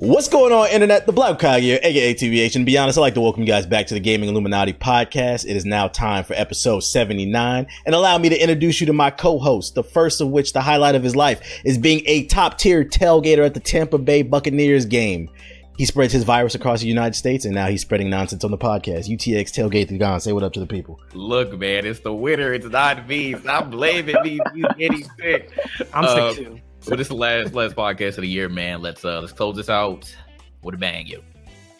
What's going on, Internet? The Black Hokage here, aka TVH, and to be honest, I'd like to welcome you guys back to the Gaming Illuminati podcast. It is now time for episode 79, and allow me to introduce you to my co-host, the first of which, the highlight of his life, is being a top-tier tailgater at the Tampa Bay Buccaneers game. He spreads his virus across the United States, and now he's spreading nonsense on the podcast. UTX Tailgate the Gone. Say what up to the people. Look, man, it's the winner. It's not me. Stop blaming me. You getting sick. I'm sick too. So this is the last podcast of the year, man. Let's close this out with a bang, yo.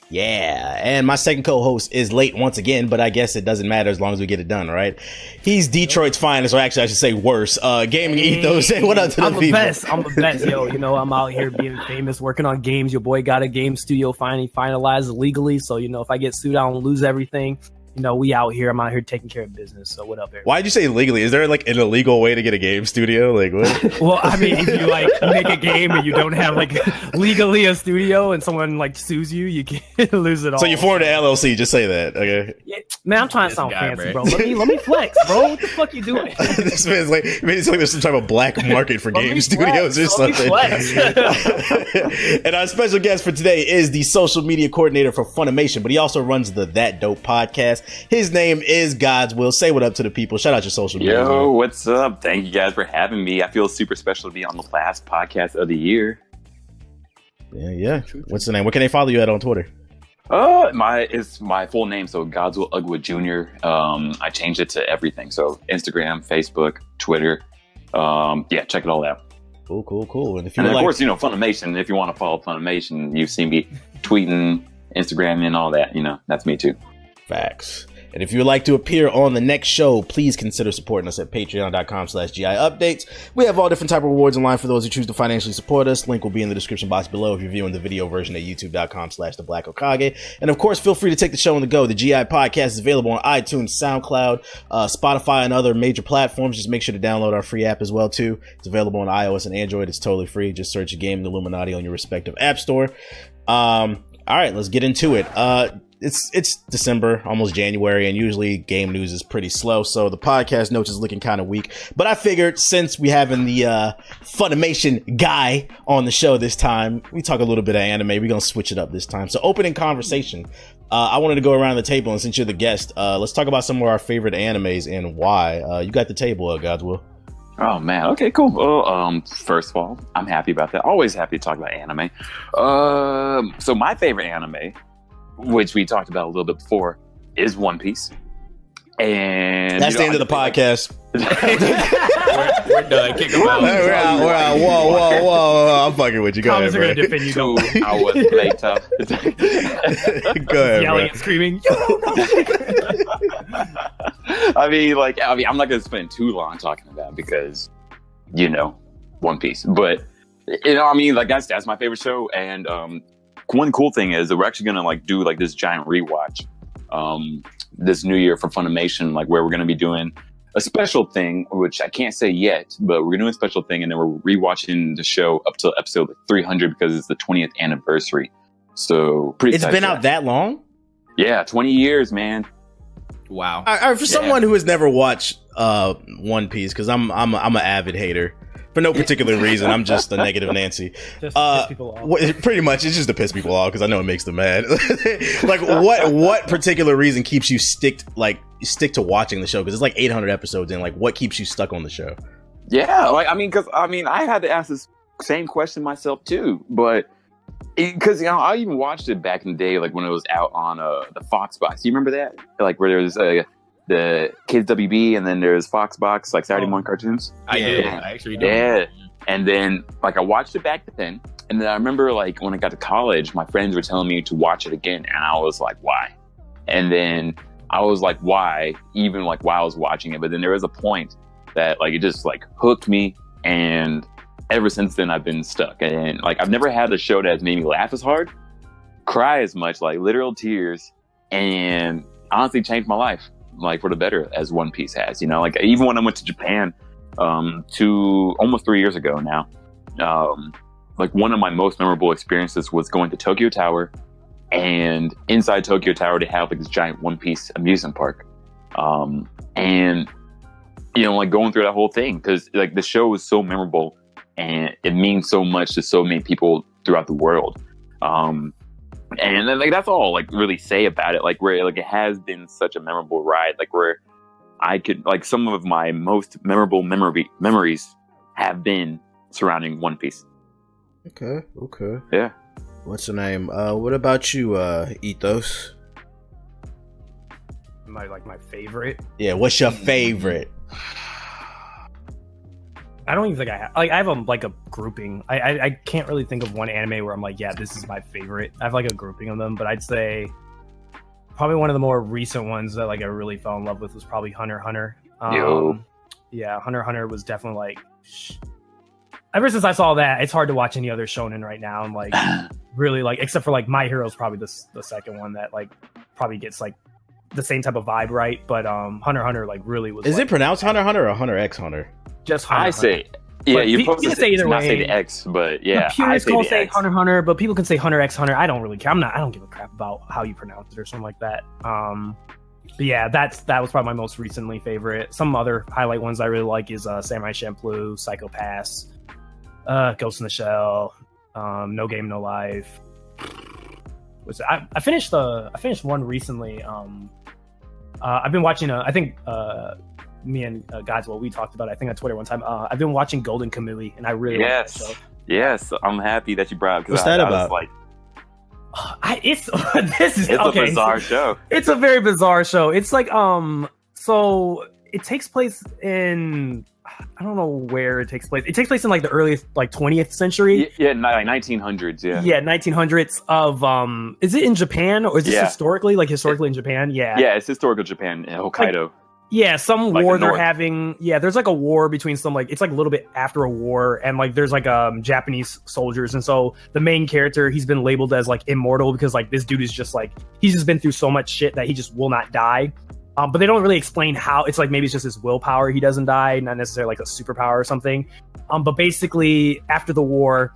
Yeah, and my second co-host is late once again, but I guess it doesn't matter as long as we get it done, right? He's Detroit's finest, or actually I should say worse. Gaming Ethos. Say what up to the people. I'm the best, yo. You know, I'm out here being famous, working on games. Your boy got a game studio finally finalized legally, so you know if I get sued, I don't lose everything. You know, we out here. I'm out here taking care of business. So what up, everybody? Why'd you say legally? Is there like an illegal way to get a game studio? Like what? Well, I mean, if you like make a game and you don't have like legally a studio and someone like sues you, you can lose it all. So you formed an LLC. Just say that, okay? Yeah, man, I'm trying to sound fancy, bro. Let me flex, bro. What the fuck you doing? This man's like, it's like there's some type of black market for game studios or something. And our special guest for today is the social media coordinator for Funimation, but he also runs the That Dope podcast. His name is God's Will. Say what up to the people. Shout out your social media. Yo, what's up? Thank you guys for having me. I feel super special to be on the last podcast of the year. Yeah. What's the name? What can they follow you at on Twitter? It's my full name, so God's Will Ugwood Jr. I changed it to everything. So Instagram, Facebook, Twitter. Check it all out. Cool. And of course, you know, Funimation. If you want to follow Funimation, you've seen me tweeting, Instagram, and all that. You know, that's me too. Facts. And if you would like to appear on the next show, please consider supporting us at patreon.com/GI updates. We have all different type of rewards in line for those who choose to financially support us. Link will be in the description box below if you're viewing the video version at youtube.com/theblack-hokage. And of course, feel free to take the show on the go. The GI podcast is available on iTunes, SoundCloud, Spotify, and other major platforms. Just make sure to download our free app as well too. It's available on iOS and Android. It's totally free. Just search Gaming Illuminati on your respective app store. All right, let's get into it. It's December, almost January, and usually game news is pretty slow, so the podcast notes is looking kind of weak. But I figured since we having the Funimation guy on the show this time, we talk a little bit of anime. We're going to switch it up this time. So opening conversation, I wanted to go around the table, and since you're the guest, let's talk about some of our favorite animes and why. You got the table, God's Will. Oh man, okay, cool. Well, first of all, I'm happy about that. Always happy to talk about anime. So my favorite anime, which we talked about a little bit before, is One Piece. And that's the end of the podcast. We're done. Kick them out. We're out. Whoa. I'm fucking with you. Go ahead, bro. I was play tough. Go ahead, yelling bro. and screaming. I mean, I'm not going to spend too long talking about it because, you know, One Piece. But, you know, I mean, like, that's my favorite show. And one cool thing is that we're actually going to, like, do, like, this giant rewatch this new year for Funimation, like, where we're going to be doing a special thing, which I can't say yet, but we're going to do a special thing, and then we're rewatching the show up to episode 300 because it's the 20th anniversary. So, pretty It's been out that long? Yeah, 20 years, man. Wow. All right, for someone who has never watched One Piece, because I'm an avid hater for no particular reason. I'm just a negative Nancy. Just to piss people off. Pretty much, it's just to piss people off because I know it makes them mad. Like, what particular reason keeps you stick to watching the show? Because it's like 800 episodes in. Like, what keeps you stuck on the show? Yeah, like I had to ask this same question myself too, but. Because, you know, I even watched it back in the day, like when it was out on the Fox box. Do you remember that? Like where there was the Kids WB and then there's Fox box, like Saturday morning cartoons. I did. I actually did. Yeah. And then, like, I watched it back then. And then I remember, like, when I got to college, my friends were telling me to watch it again. And I was like, why? And then I was like, why? Even, like, while I was watching it. But then there was a point that, like, it just, like, hooked me. And ever since then, I've been stuck. And, like, I've never had a show that has made me laugh as hard, cry as much, like, literal tears, and honestly changed my life, like, for the better, as One Piece has, you know? Like, even when I went to Japan almost 3 years ago now, like, one of my most memorable experiences was going to Tokyo Tower, and inside Tokyo Tower, they have, like, this giant One Piece amusement park. And, you know, like, going through that whole thing, because, like, the show was so memorable, and it means so much to so many people throughout the world. And then like that's all like really say about it. Like where like it has been such a memorable ride. Like where I could like some of my most memorable memories have been surrounding One Piece. Okay. Yeah. What's the name? What about you, Ethos? My favorite. Yeah, what's your favorite? I don't even think I have. Like, I have a grouping. I can't really think of one anime where I'm like, yeah, this is my favorite. I have like a grouping of them, but I'd say probably one of the more recent ones that like I really fell in love with was probably Hunter x Hunter. Yeah, Hunter x Hunter was definitely like. Ever since I saw that, it's hard to watch any other shonen right now. I'm like, really like, except for like My Hero's probably the second one that like probably gets like the same type of vibe, right? But Hunter x Hunter like really was. Is it pronounced Hunter x Hunter or Hunter x Hunter? Just Hunter. I say, yeah, but you're you supposed can to say either not way. say the X, but yeah, The purists gonna say X. Hunter x Hunter, but people can say Hunter x Hunter. I don't really care. I don't give a crap about how you pronounce it or something like that. But yeah, that was probably my most recently favorite. Some other highlight ones I really like is Samurai Champloo, Psycho Pass, Ghost in the Shell, No Game No Life. I finished one recently. I've been watching I think me and Godswell, we talked about it, I think on Twitter one time. I've been watching Golden Kamuy, and I really like that show. Yes, I'm happy that you brought it. What's that about? Like, It's it's a bizarre show. It's a very bizarre show. It's like so it takes place in, I don't know where it takes place. It takes place in like the earliest like 20th century. Yeah, like 1900s. Yeah, 1900s of is it in Japan or is this historically in Japan? Yeah, it's historical Japan, Hokkaido. Some like war the they're North. having. Yeah, there's like a war between some like, it's like a little bit after a war, and like there's like Japanese soldiers, and so the main character, he's been labeled as like immortal because like this dude is just like, he's just been through so much shit that he just will not die. But they don't really explain how. It's like maybe it's just his willpower, he doesn't die, not necessarily like a superpower or something. But basically after the war,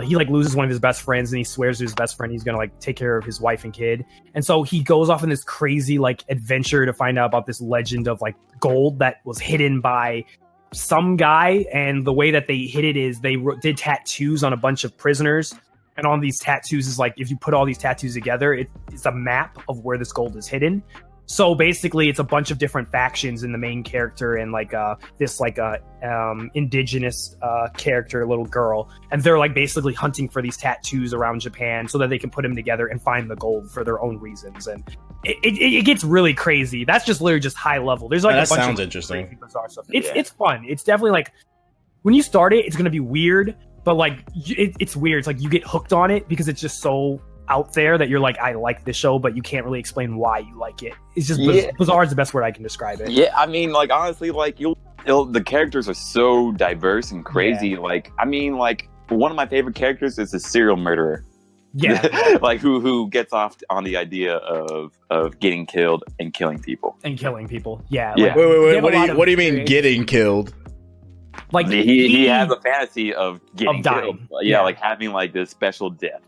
he like loses one of his best friends, and he swears to his best friend he's gonna like take care of his wife and kid. And so he goes off in this crazy like adventure to find out about this legend of like gold that was hidden by some guy. And the way that they hid it is they did tattoos on a bunch of prisoners. And on these tattoos is like, if you put all these tattoos together, it's a map of where this gold is hidden. So basically, it's a bunch of different factions in the main character, and like this like indigenous character, little girl, and they're like basically hunting for these tattoos around Japan so that they can put them together and find the gold for their own reasons. And it gets really crazy. That's just literally just high level. There's like that a bunch sounds of interesting. crazy, bizarre stuff. It's fun. It's definitely like when you start it, it's gonna be weird, but like it's weird. It's like you get hooked on it because it's just so out there that you're like, I like this show, but you can't really explain why you like it. It's just bizarre is the best word I can describe it. Yeah, I mean, like honestly, like the characters are so diverse and crazy. Yeah. Like, I mean, like one of my favorite characters is a serial murderer. Yeah, like who gets off on the idea of getting killed and killing people. Yeah. Yeah. Like, Wait. What do you mean getting killed? Like he has a fantasy of getting dying. killed. Yeah, like having like this special death.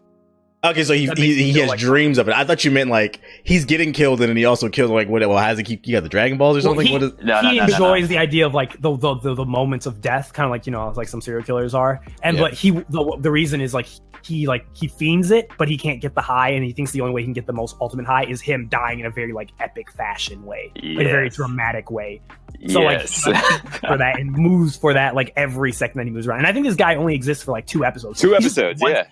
Okay, so he has like dreams of it. I thought you meant like he's getting killed and then he also kills like what? Well, has he keep? You got the Dragon Balls or something? He enjoys the idea of like the moments of death, kind of like, you know, like some serial killers are. And but the reason is like he fiends it, but he can't get the high, and he thinks the only way he can get the most ultimate high is him dying in a very like epic fashion way, like a very dramatic way. So like for that, and moves for that like every second that he moves around. And I think this guy only exists for like 2 episodes.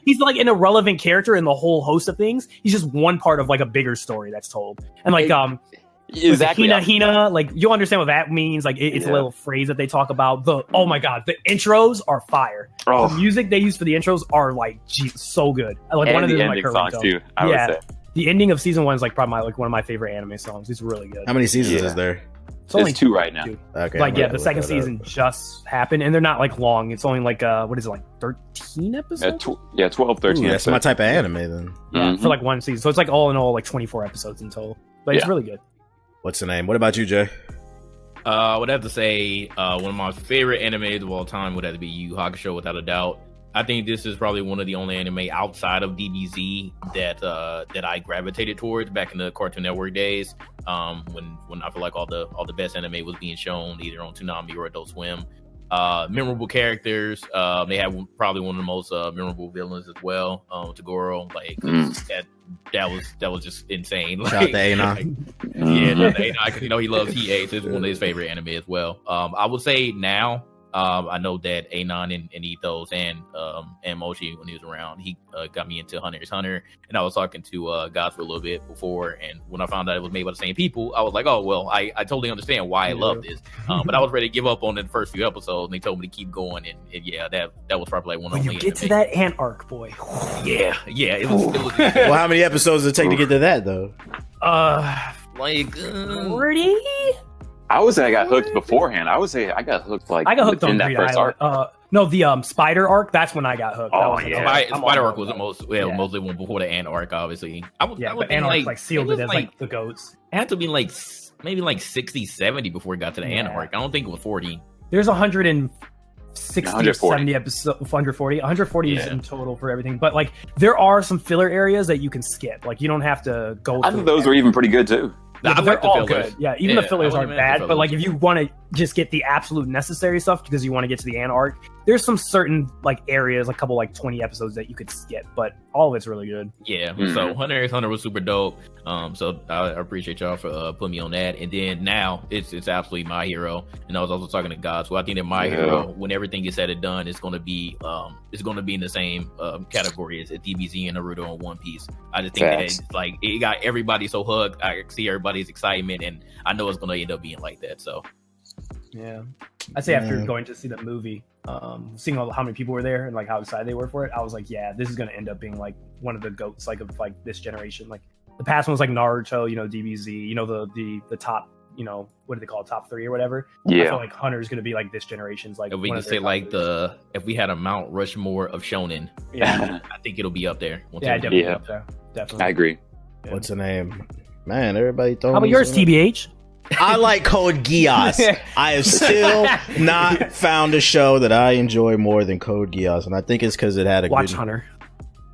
He's like an irrelevant character in the whole host of things. He's just one part of like a bigger story that's told. And like exactly. Hina, like you'll understand what that means. Like it's a little phrase that they talk about. Oh my god, the intros are fire. The music they use for the intros are like so good. Like, and one of the them ending is my songs too. I would say the ending of season 1 is like probably one of my favorite anime songs. It's really good. How many seasons is there? It's only 2 right now. Okay. Like the second season just happened, and they're not like long. It's only like what is it, like 13 episodes? 12, 13. Ooh, that's my type of anime then. Yeah, for like one season. So it's like all in all like 24 episodes in total. But it's really good. What's the name? What about you, Jay? I would have to say one of my favorite animes of all time would have to be Yu Yu Hakusho, without a doubt. I think this is probably one of the only anime outside of DBZ that I gravitated towards back in the Cartoon Network days. When I feel like all the best anime was being shown either on Toonami or Adult Swim. Memorable characters. They have probably one of the most memorable villains as well. Tagoro, like that was just insane. Like, Shout out to Anon. Yeah, shout out to Anon, 'cause, you know, he loves EA. So it's one of his favorite anime as well. I would say now. I know that Anon and Ethos and Mochi, when he was around, he got me into Hunter x Hunter, and I was talking to Geass for a little bit before, and when I found out it was made by the same people, I was like, oh well, I totally understand why I love this, but I was ready to give up on the first few episodes, and they told me to keep going, and yeah, that was probably like one of the you get to that ant arc, boy. Yeah, it was Well, how many episodes does it take to get to that though? like 40? I would say I got hooked beforehand. I would say I got hooked I got hooked on that first arc. No, the spider arc. That's when I got hooked. Oh, that was yeah. Spider arc was the most, mostly one before the ant arc, obviously. But ant arc like sealed it as like the goats. It had to be like maybe like 60, 70 before it got to the ant arc. I don't think it was 40. There's 160 or 70 episodes, 140 is Yeah. in total for everything. But like there are some filler areas that you can skip. Like you don't have to go. I think those were even pretty good too. Yeah, I they're like the all fillers. good. Yeah, even the fillers I aren't wouldn't mind the bad. But like, if fillers. you want to just get the absolute necessary stuff because you want to get to the ant arc, there's some certain like areas, a couple like 20 episodes that you could skip, but all of it's really good. Yeah, Mhm. so Hunter x Hunter was super dope. So I appreciate y'all for putting me on that. And then now it's absolutely My Hero. And I was also talking to God. So I think that My Hero, when everything is said and done, is going to be in the same category as DBZ and Naruto and One Piece. I just think that it's like it got everybody so hooked. I see everybody's excitement, and I know it's going to end up being like that. So Yeah, I'd say after going to see the movie, seeing how many people were there and like how excited they were for it, I was like, yeah, this is going to end up being like one of the goats like of like this generation. Like the past one was like Naruto, DBZ, the top, what do they call it, top 3 or whatever. Yeah. I feel like Hunter's going to be like this generation's like. if we one can of their say top like movies. if we had a Mount Rushmore of shonen, Yeah, I think it'll be up there. definitely. Yeah. Up there. Definitely. I agree. Yeah. What's the name? Man, everybody throwing. How about these yours, in. TBH? I like Code Geass. I have still not found a show that I enjoy more than Code Geass, and I think it's because it had a Watch good. Hunter.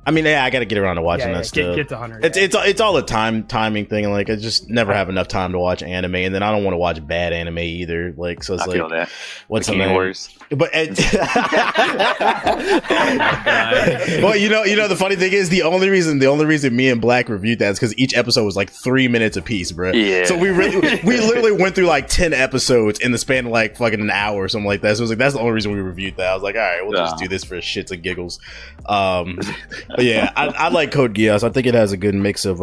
I mean, yeah, I got to get around to watching that stuff. Get to Hunter. It's all a timing thing. Like I just never have enough time to watch anime, and then I don't want to watch bad anime either. Like so, it's I like feel that. what's the Bikini name? Warriors. But well, the funny thing is the only reason me and Black reviewed that is because each episode was like 3 minutes apiece, bro. Yeah. So we literally went through like 10 episodes in the span of like fucking an hour or something like that. So it was like that's the only reason we reviewed that. I was like, all right, we'll just do this for shits and giggles. But yeah, I like Code Geass. I think it has a good mix of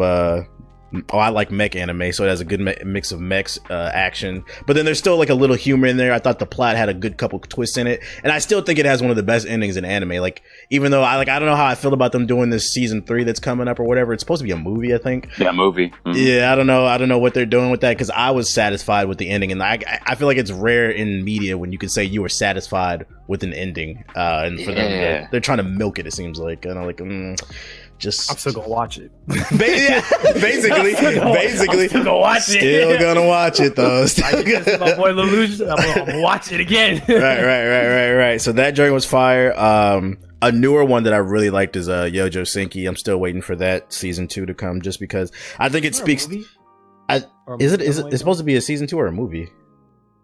I like mech anime, so it has a good mix of mechs action. But then there's still like a little humor in there. I thought the plot had a good couple twists in it, and I still think it has one of the best endings in anime. Like even though I don't know how I feel about them doing this season 3 that's coming up or whatever. It's supposed to be a movie, I think. Yeah, movie. Mhm. Yeah, I don't know what they're doing with that because I was satisfied with the ending, and I feel like it's rare in media when you can say you were satisfied with an ending, and for them they're trying to milk it. It seems like, and I'm like, just I'm still gonna watch it. basically, I'm still gonna watch it. still gonna watch it though. Still gonna- My boy Lelouch, I'm gonna watch it again. right. So that joint was fire. A newer one that I really liked is Yojo Senki. I'm still waiting for that season 2 to come, just because I think it speaks. Is it supposed to be a season 2 or a movie?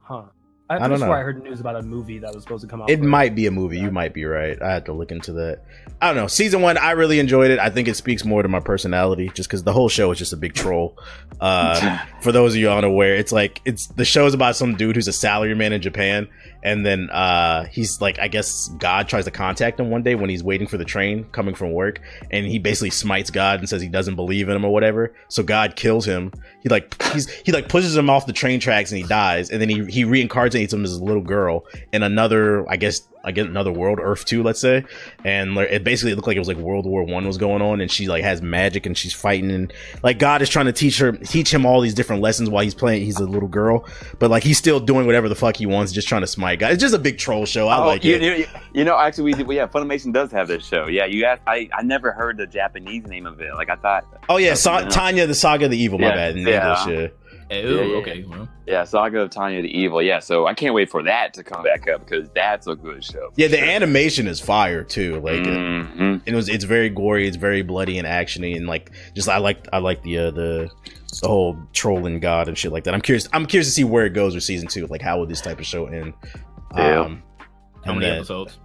Huh. I I don't don't know. know. I heard news about a movie that was supposed to come out. It might be a movie. You might be right. I have to look into that. I don't know. Season 1, I really enjoyed it. I think it speaks more to my personality, just because the whole show is just a big troll. For those of you unaware, the show is about some dude who's a salaryman in Japan, and then he's like, I guess God tries to contact him one day when he's waiting for the train coming from work, and he basically smites God and says he doesn't believe in him or whatever. So God kills him. He pushes him off the train tracks and he dies, and then he reincarnates him as a little girl in another, I guess another world, Earth 2, let's say, and it basically looked like it was like World War I was going on, and she like has magic and she's fighting, and like God is trying to teach him all these different lessons while he's a little girl, but like he's still doing whatever the fuck he wants, just trying to smite God. It's just a big troll show. I like it. Actually, Funimation does have this show. Yeah, you asked. I never heard the Japanese name of it. Like I thought. Oh yeah, Tanya the Saga of the Evil. My bad. In English, yeah. Okay. Well. Yeah, Saga of Tanya the Evil. Yeah, so I can't wait for that to come back up because that's a good show. Yeah, the animation is fire too. Like Mm-hmm. it's very gory, it's very bloody and actiony, and like just I like the whole trolling God and shit like that. I'm curious to see where it goes with season 2. Like how will this type of show end? Yeah. How many episodes?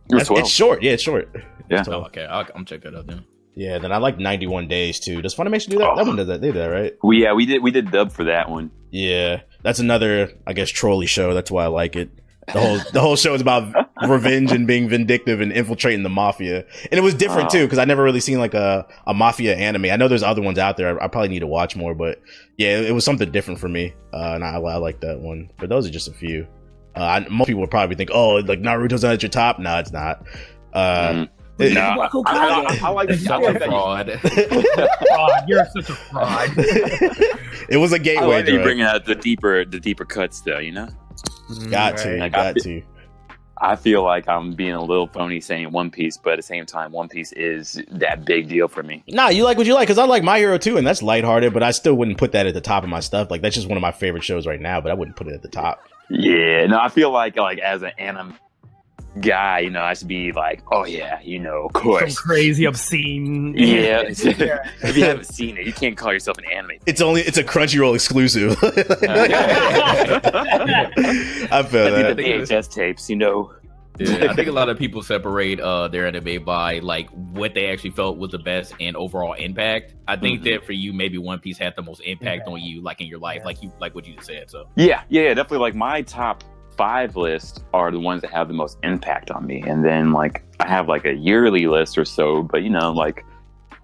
It's short. Yeah, it's short. Yeah. Oh, okay, I'm check that out then. Yeah, then I like 91 Days too. Does Funimation do that? That one does that. They do that, right? We did dub for that one. Yeah, that's another, I guess, trolley show. That's why I like it. The whole show is about revenge and being vindictive and infiltrating the mafia. And it was different too, because I never really seen like a mafia anime. I know there's other ones out there. I probably need to watch more, but yeah, it was something different for me, and I like that one. But those are just a few. Most people would probably think, oh, like Naruto's not at your top. No, it's not. I like the Such a fraud. Oh, you're such a fraud. It was a gateway. I like that you drug. bringing out the deeper cuts, though. You know, Got to, Right. got to. I feel like I'm being a little phony saying One Piece, but at the same time, One Piece is that big deal for me. Nah, you like what you like, because I like My Hero too, and that's lighthearted, but I still wouldn't put that at the top of my stuff. Like, that's just one of my favorite shows right now, but I wouldn't put it at the top. Yeah, no, I feel like as an anime guy, you know, I should be like, oh yeah, you know, of Some course. crazy obsane. Yeah, if you haven't seen it, you can't call yourself an anime. It's a Crunchyroll exclusive. I feel The that. VHS tapes, you know. Yeah, I think a lot of people separate their anime by like what they actually felt was the best and overall impact. I think that for you, maybe One Piece had the most impact on you, like in your life, like what you just said. So Yeah, definitely. Like my top 5 list are the ones that have the most impact on me, and then like I have like a yearly list or so. But you know, like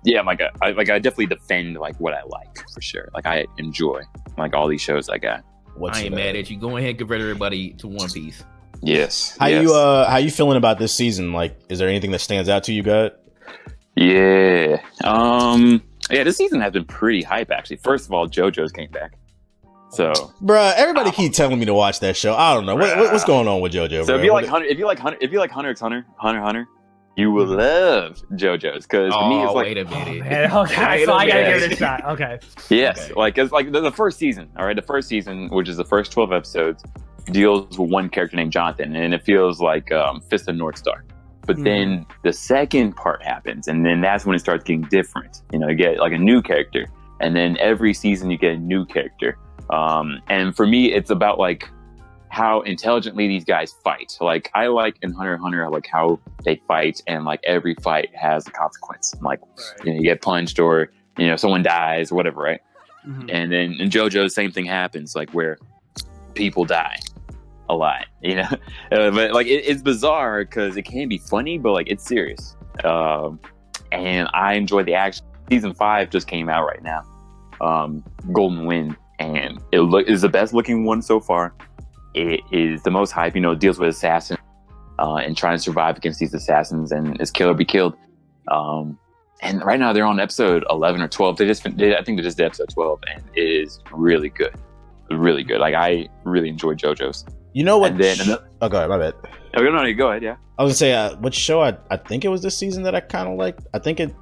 yeah, I definitely defend like what I like for sure. Like I enjoy like all these shows I got. I ain't mad at you. Go ahead and convert everybody to One Piece. Yes. How you feeling about this season? Like, is there anything that stands out to you, God? Yeah. Yeah, this season has been pretty hype actually. First of all, JoJo's came back. So Bruh, everybody keep telling me to watch that show. I don't know. What's going on with JoJo, So bro? if you like Hunter x Hunter, you will love JoJo's, because to me it's like wait a minute. Man, okay, so I gotta give it a shot. Okay. yes, Okay. like it's like the first season. All right, the first season, which is the first 12 episodes, deals with one character named Jonathan, and it feels like Fist of North Star. But then the second part happens, and then that's when it starts getting different. You know, you get like a new character, and then every season you get a new character. And for me, it's about like how intelligently these guys fight. Like I like in Hunter x Hunter, like how they fight, and like every fight has a consequence. Like you know, you get punched, or you know, someone dies, or whatever, right? And then in JoJo, the same thing happens, like where people die a lot, you know. But like it's bizarre because it can be funny, but like it's serious. And I enjoy the action. Season 5 just came out right now, Golden Wind, and it is the best looking one so far. It is the most hype. You know, it deals with assassins and trying to survive against these assassins, and is kill or be killed. And right now they're on episode 11 or 12. I think they just did episode 12, and it is really good. Really good. Like I really enjoyed JoJo's. You know what? And then oh, go ahead. My bad. oh, no, go ahead. Yeah. I was gonna say, what show I think it was this season that I kind of liked. I think it's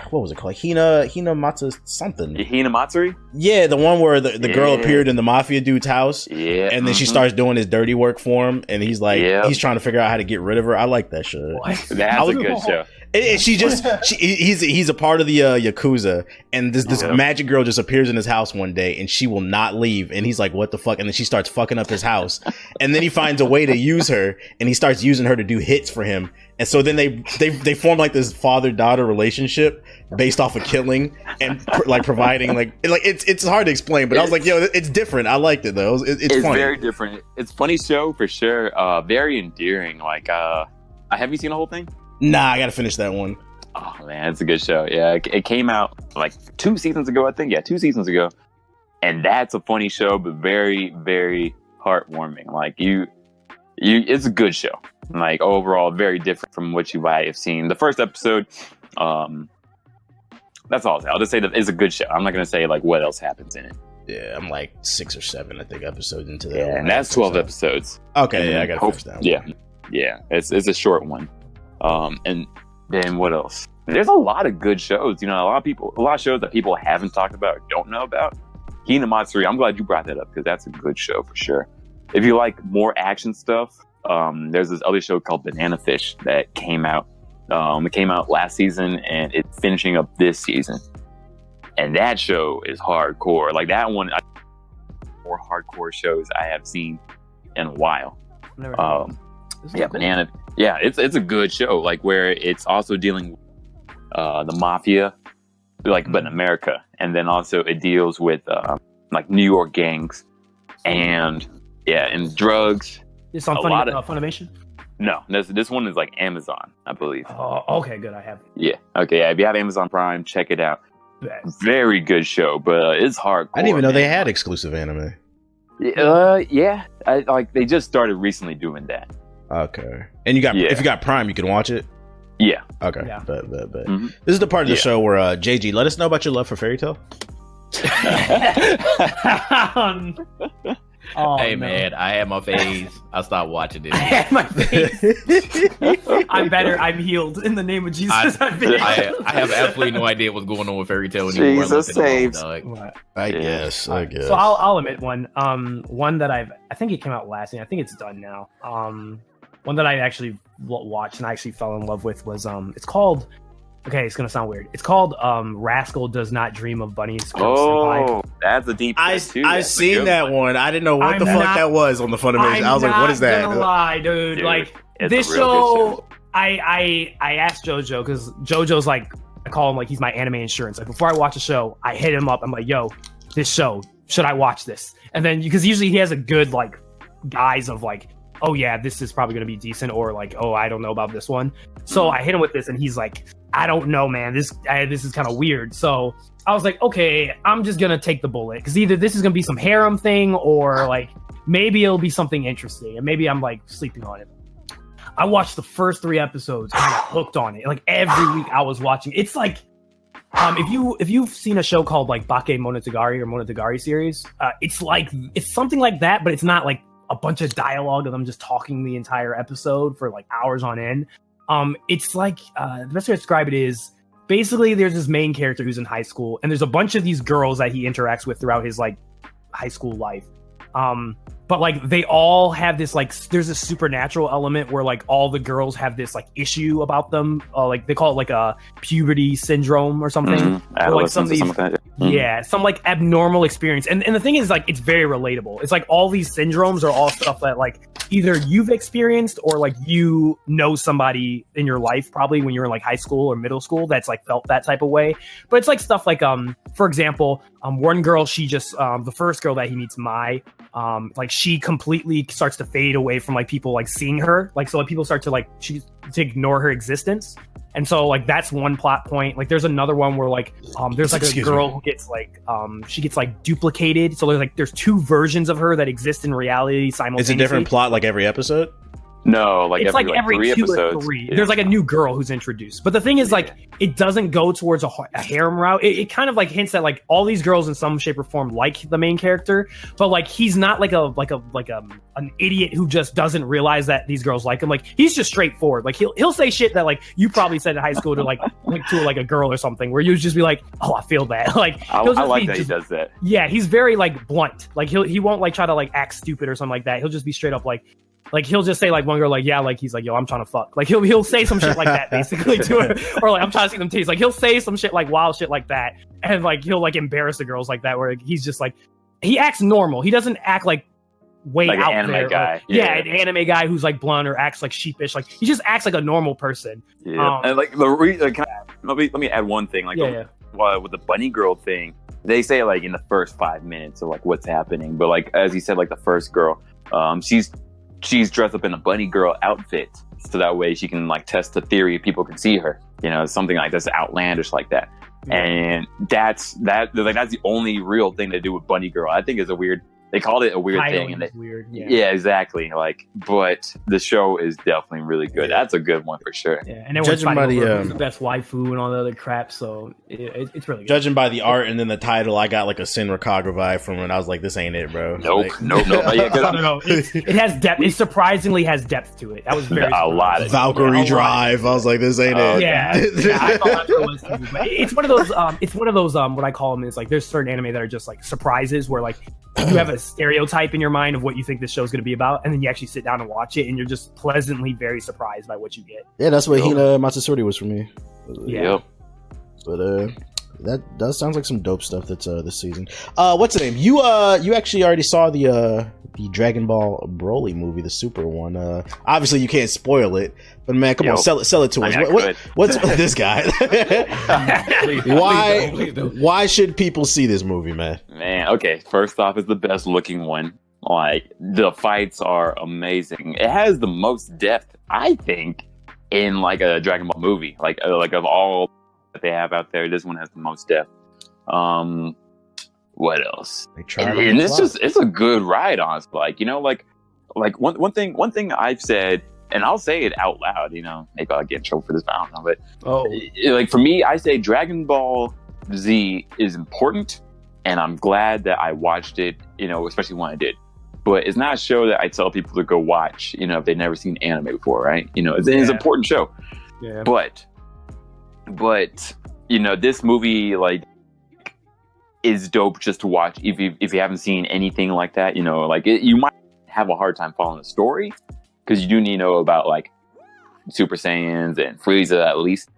what was it called? Hina Matsuri something. Hina Matsuri. Yeah, the one where the girl Yeah. appeared in the mafia dude's house. Yeah. And then she starts doing his dirty work for him, and he's like, he's trying to figure out how to get rid of her. I like that show. That's a good show. And he's a part of the Yakuza, and this magic girl just appears in his house one day, and she will not leave, and he's like, what the fuck? And then she starts fucking up his house, and then he finds a way to use her, and he starts using her to do hits for him. And so then they form like this father-daughter relationship based off of killing and like providing like it's hard to explain, but I was like, yo, it's different. I liked it though. It's funny. Very different. It's a funny show for sure. Very endearing. Like, have you seen the whole thing? Nah, I gotta finish that one. Oh man, it's a good show. Yeah, it came out like 2 seasons ago, I think. Yeah, 2 seasons ago, and that's a funny show, but very, very heartwarming. Like it's a good show. Like overall, very different from what you might have seen. The first episode, that's all I'll say. I'll just say that it's a good show. I'm not gonna say like what else happens in it. Yeah, I'm like 6 or 7, I think, episodes into that. Yeah, and that's 12 episodes. Okay, yeah, I gotta finish that one. Yeah, it's a short one. And then what else? There's a lot of good shows. You know, a lot of shows that people haven't talked about or don't know about. Hina Matsuri, I'm glad you brought that up because that's a good show for sure. If you like more action stuff, there's this other show called Banana Fish that came out. It came out last season, and it's finishing up this season. And that show is hardcore. Like that one, more hardcore shows I have seen in a while. Never heard of it. Yeah, Cool. Banana. Yeah, it's a good show. Like where it's also dealing with the mafia, like but in America, and then also it deals with like New York gangs and drugs. It's on A lot of- Funimation. No, this one is like Amazon, I believe. Oh, okay, good. I have it. Yeah. Okay. Yeah. If you have Amazon Prime, check it out. Bet. Very good show, but it's hardcore. I didn't even know they man. had exclusive anime. Yeah. They just started recently doing that. Okay. And you got if you got Prime, you can watch it. Yeah. Okay. Yeah. Bet. Mhm. This is the part of the show where JG, let us know about your love for Fairy Tail. Oh, Hey no. man, I had my phase. I stopped watching I it. had my face. I'm better. I'm healed in the name of Jesus. I've been I have absolutely no idea what's going on with Fairy Tail anymore. Jesus saves. I guess. So I'll admit one. One that I think it came out last year. I think it's done now. One that I actually watched and I actually fell in love with was it's called. Okay, it's gonna sound weird. It's called Rascal Does Not Dream of Bunny. Oh, that's a deep. I seen that one. I didn't know what I'm the fuck not- that was on the Funimation. I was like, what is that? I'm not gonna lie, dude. Like it's this a real good show, I asked JoJo because JoJo's like, I call him like he's my anime insurance. Like before I watch a show, I hit him up. I'm like, yo, this show, should I watch this? And then because usually he has a good like guise of like, oh yeah, this is probably gonna be decent, or like, oh, I don't know about this one. So I hit him with this, and he's like, I don't know, man. This is kind of weird. So I was like, okay, I'm just gonna take the bullet because either this is gonna be some harem thing, or like maybe it'll be something interesting, and maybe I'm like sleeping on it. I watched the first 3 episodes and I got hooked on it. Like every week I was watching. It's like if you've seen a show called like Bake Monogatari or Monogatari series, it's something like that, but it's not like a bunch of dialogue of them just talking the entire episode for like hours on end. It's like the best way to describe it is basically there's this main character who's in high school, and there's a bunch of these girls that he interacts with throughout his like high school life. But like they all have this like there's a supernatural element where like all the girls have this like issue about them, like they call it like a puberty syndrome or something. Or, like some of these, yeah, some like abnormal experience. And the thing is like it's very relatable. It's like all these syndromes are all stuff that like either you've experienced or like you know somebody in your life probably when you were in like high school or middle school that's like felt that type of way. But it's like stuff like for example, one girl, she just the first girl that he meets, Mai, like she completely starts to fade away from like people like seeing her, like so like people start to like to ignore her existence. And so like that's one plot point. Like there's another one where like there's like a girl who gets like she gets like duplicated, so there's 2 versions of her that exist in reality simultaneously. It's a different plot like every episode? No, like it's every 3 episodes. or 3. There's like a new girl who's introduced, but the thing is like it doesn't go towards a harem route. It kind of like hints that like all these girls in some shape or form like the main character, but like he's not like an idiot who just doesn't realize that these girls like him. Like he's just straightforward. Like he'll say shit that like you probably said in high school to like to like a girl or something, where you just be like, oh, I feel that. Like I like that he does that. Yeah, he's very like blunt. Like he won't like try to like act stupid or something like that. He'll just be straight up like he'll just say like one girl like, yeah, like he's like, yo, I'm trying to fuck. Like he'll say some shit like that basically to her, or like I'm trying to see them titties. Like he'll say some shit like wild shit like that, and like he'll like embarrass the girls like that, where like, he's just like he acts normal. He doesn't act like way like out an anime there. guy. Or, yeah, an anime guy who's like blunt or acts like sheepish. Like he just acts like a normal person. Yeah, and like let me add one thing. Like with the bunny girl thing, they say like in the first 5 minutes of like what's happening, but like as you said, like the first girl, she's dressed up in a bunny girl outfit, so that way she can like test the theory people can see her, something like that's outlandish like that. And that's the only real thing to do with bunny girl. I think is a weird, they called it a weird thing, and weird. Yeah, exactly. Like, but the show is definitely really good. That's a good one for sure. Yeah, and everyone's Judging by fighting the best waifu and all the other crap, so it's really good. Judging by the art and then the title, I got like a Senra Kagura vibe from it, and I was like, this ain't it, bro. Nope. No. It has depth. It surprisingly has depth to it. That was very a lot of Valkyrie Drive. I was like, this ain't it. Yeah, I thought that was too, but it's one of those. It's one of those. What I call them is like there's certain anime that are just like surprises, where like you have a stereotype in your mind of what you think this show is going to be about, and then you actually sit down and watch it, and you're just pleasantly very surprised by what you get. Yeah, that's what Hina Matsuri was for me. Yeah. But that sounds like some dope stuff that's this season. What's the name? You actually already saw the the Dragon Ball Broly movie, the Super one. Obviously, you can't spoil it, but man, come on, sell it to us. What's this guy? Please don't. Why should people see this movie, man? Man, okay. First off, it's the best looking one. Like, the fights are amazing. It has the most depth, I think, in like a Dragon Ball movie. Like of all that they have out there, this one has the most depth. What else? And it's a good ride, honestly. Like, you know, like one thing I've said, and I'll say it out loud, you know, maybe I'll get in trouble for this, I don't know, but like for me, I say Dragon Ball Z is important, and I'm glad that I watched it, you know, especially when I did. But it's not a show that I tell people to go watch, you know, if they've never seen anime before, right? You know, it's an important show. Yeah. But you know, this movie like is dope just to watch if you haven't seen anything like that. You know, like you might have a hard time following the story because you do need to know about like Super Saiyans and Frieza at least.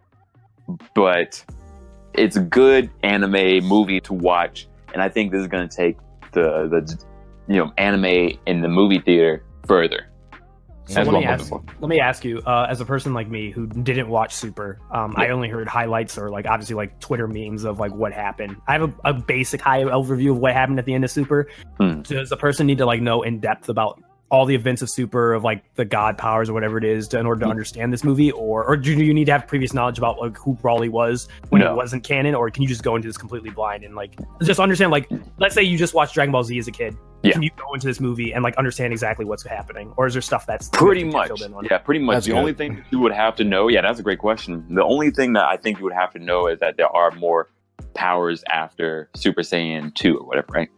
But it's a good anime movie to watch, and I think this is going to take the you know, anime in the movie theater further. So let me ask you, as a person like me who didn't watch Super, I only heard highlights or like obviously like Twitter memes of like what happened. I have a basic high overview of what happened at the end of Super. Does a person need to like know in depth about all the events of Super, of like the god powers or whatever it is, in order to understand this movie, or do you need to have previous knowledge about like who Broly was when it wasn't canon, or can you just go into this completely blind and like just understand, like, let's say you just watched Dragon Ball Z as a kid, can you go into this movie and like understand exactly what's happening, or is there stuff that's pretty much pretty much that's the good. only thing that you would have to know, that's a great question. The only thing that I think you would have to know is that there are more powers after Super Saiyan 2 or whatever, right?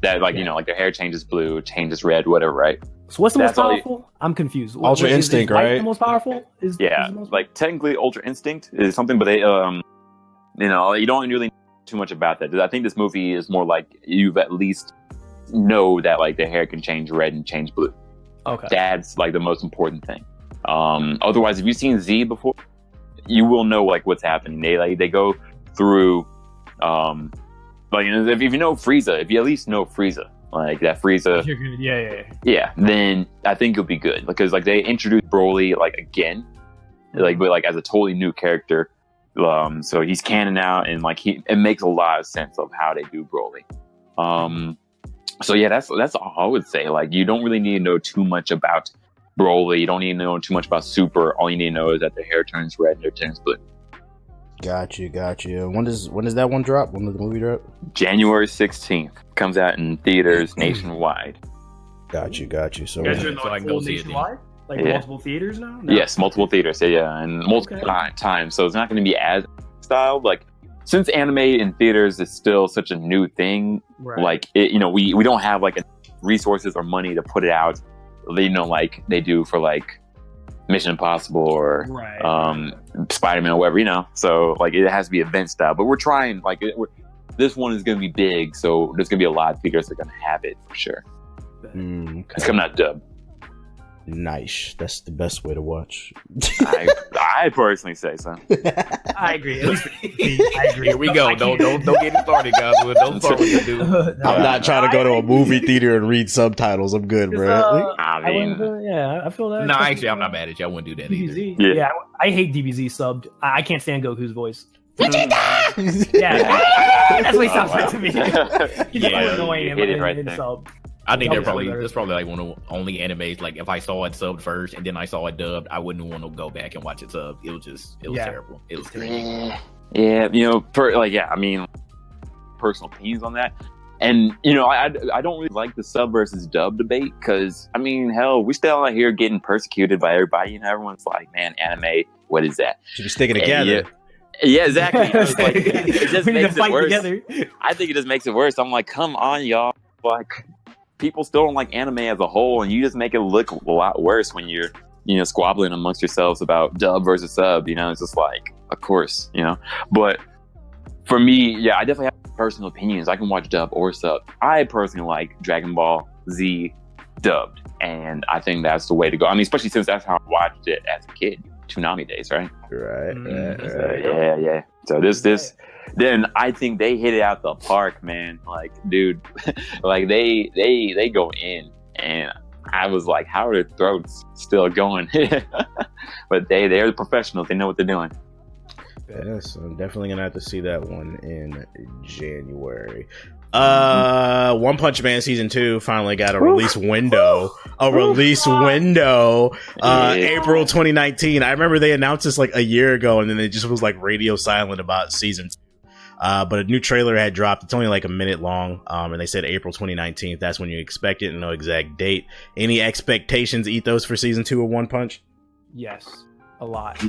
That like, you know, like their hair changes blue, changes red, whatever, right? So what's the most powerful? I'm confused. Ultra Instinct, right? The most powerful is like technically Ultra Instinct is something, but they you know, you don't really know too much about that. I think this movie is more like you've at least know that like their hair can change red and change blue. Okay, that's like the most important thing. Otherwise, if you've seen Z before, you will know like what's happening. They go through like, if you know Frieza, if you at least know Frieza, like that Frieza, then I think you'll be good, because like they introduced Broly like again, like but like as a totally new character, so he's canon now, and like it makes a lot of sense of how they do Broly. So yeah, that's all I would say. Like, you don't really need to know too much about Broly. You don't need to know too much about Super. All you need to know is that their hair turns red and their turns blue. Got you. When does that one drop? When does the movie drop? January 16th. Comes out in theaters nationwide. Got you. So you guys are in so I can go see it nationwide? Like multiple theaters now? No. Yes, multiple theaters. Yeah, and multiple times. So it's not going to be as styled. Like, since anime in theaters is still such a new thing, like it, you know, we don't have like resources or money to put it out, you know, like they do for like Mission Impossible or Spider-Man or whatever, you know. So like it has to be event style, but we're trying. Like this one is going to be big, so there's going to be a lot of theaters that are going to have it for sure. Okay. It's coming out dubbed. Nice. That's the best way to watch. I personally say so. I agree. At least I agree. Here we go. Don't get it started, guys. Don't start what you do. I'm not trying to go to a movie theater and read subtitles. I'm good, bro. I feel that. No, actually, I'm not mad at you. I wouldn't do that DBZ. either. Yeah, I hate DBZ subbed. I can't stand Goku's voice. Vegeta! That's what he sounds like to me. He's Yeah, annoying hit it right in there. sub. I think that's probably like one of the only animes. Like, if I saw it subbed first and then I saw it dubbed, I wouldn't want to go back and watch it subbed. It was terrible. It was terrible. Yeah, you know, I mean, personal opinions on that. And, you know, I don't really like the sub versus dub debate, because, I mean, hell, we still out here getting persecuted by everybody. You know, everyone's like, man, anime, what is that? Should be sticking together. Yeah, exactly. You know, it's like, it just makes it worse. Together. I think it just makes it worse. I'm like, come on, y'all. Like, people still don't like anime as a whole, and you just make it look a lot worse when you're, you know, squabbling amongst yourselves about dub versus sub. You know, it's just like, of course, you know. But for me, yeah, I definitely have personal opinions. I can watch dub or sub. I personally like Dragon Ball Z dubbed, and I think that's the way to go. I mean, especially since that's how I watched it as a kid, Toonami days, right? Right. Yeah. So this then I think they hit it out the park, man. Like, dude, like they go in, and I was like, how are their throats still going? But they're the professionals. They know what they're doing. Yes, I'm definitely gonna have to see that one in January. One Punch Man season 2 finally got a release window. April 2019. I remember they announced this like a year ago, and then it just was like radio silent about season 2. But a new trailer had dropped. It's only like a minute long, and they said April 2019. That's when you expect it, and no exact date. Any expectations, Ethos, for season 2 of One Punch? Yes, a lot.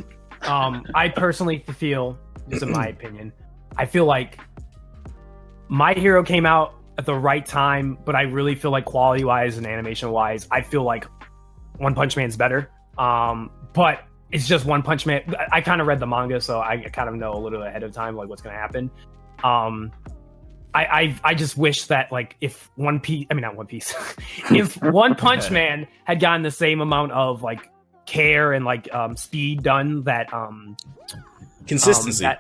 I personally feel, this is my opinion, I feel like My Hero came out at the right time, but I really feel like quality-wise and animation-wise, I feel like One Punch Man's better. But it's just One Punch Man. I kind of read the manga, so I kind of know a little ahead of time like what's going to happen. I just wish that like if if One Punch Man had gotten the same amount of like care and like speed done that Consistency. The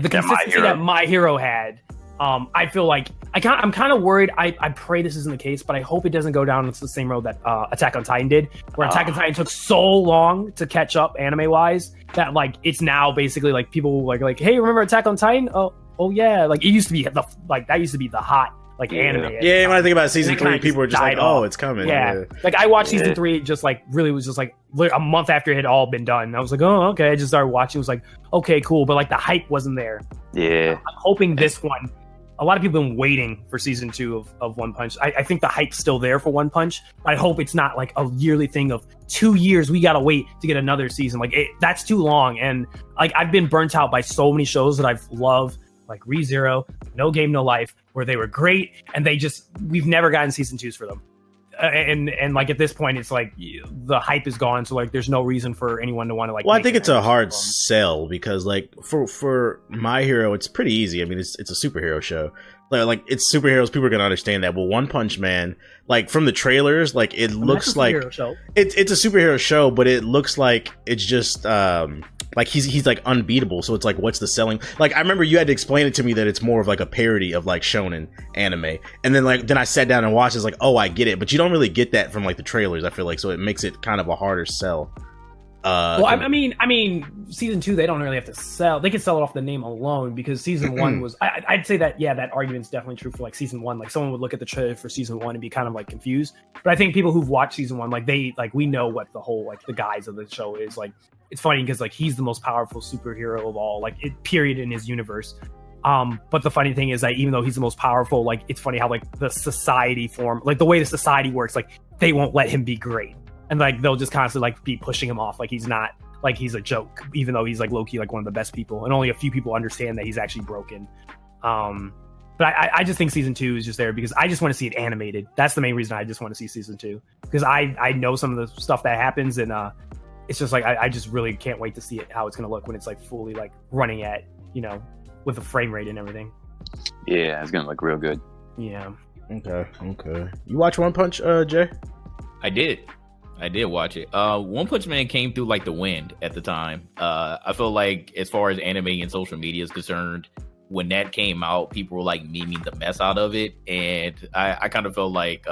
consistency that My Hero had. I feel like I'm kind of worried. I pray this isn't the case, but I hope it doesn't go down the same road that Attack on Titan did, where Attack on Titan took so long to catch up anime wise that like it's now basically like people like hey, remember Attack on Titan? Oh yeah, like it used to be that used to be the hot like anime. Yeah, when I think about season 3, people were just like, oh, it's coming. Yeah. Like I watched season 3 just like really was just like a month after it had all been done. I was like, oh, okay. I just started watching. It was like, okay, cool. But like the hype wasn't there. Yeah. I'm hoping this one, a lot of people have been waiting for season 2 of One Punch. I think the hype's still there for One Punch. But I hope it's not like a yearly thing of 2 years. We got to wait to get another season. Like that's too long. And like I've been burnt out by so many shows that I've loved, like ReZero, No Game No Life, where they were great, and we've never gotten season 2s for them. And like at this point, it's like the hype is gone, so like there's no reason for anyone to want to like. Well, I think it's a hard sell because like for My Hero, it's pretty easy. I mean, it's a superhero show. Like it's superheroes, people are gonna understand that. But One Punch Man, like from the trailers, like it looks like it's a superhero show, but it looks like it's just like he's like unbeatable. So it's like, what's the selling? Like I remember you had to explain it to me that it's more of like a parody of like shonen anime, and then I sat down and watched. It's like, oh, I get it, but you don't really get that from like the trailers. I feel like so it makes it kind of a harder sell. Well, I mean, season 2 they don't really have to sell. They can sell it off the name alone because season 1 was. I'd say that that argument's definitely true for like season 1. Like someone would look at the trailer for season 1 and be kind of like confused. But I think people who've watched season 1, like we know what the whole like the guise of the show is. Like it's funny because like he's the most powerful superhero of all, like period in his universe. But the funny thing is that even though he's the most powerful, like it's funny how like the society form, like the way the society works, like they won't let him be great. And like they'll just constantly like be pushing him off like he's not, like he's a joke, even though he's like low-key like one of the best people, and only a few people understand that he's actually broken. But I just think season 2 is just there because I just want to see it animated. That's the main reason I just want to see season 2, because I know some of the stuff that happens, and it's just like I just really can't wait to see it, how it's gonna look when it's like fully like running at, you know, with a frame rate and everything. Yeah, it's gonna look real good. Yeah. Okay. You watch One Punch, Jay? I did watch it. One Punch Man came through like the wind at the time. I feel like as far as anime and social media is concerned, when that came out, people were like memeing the mess out of it. And I kind of felt like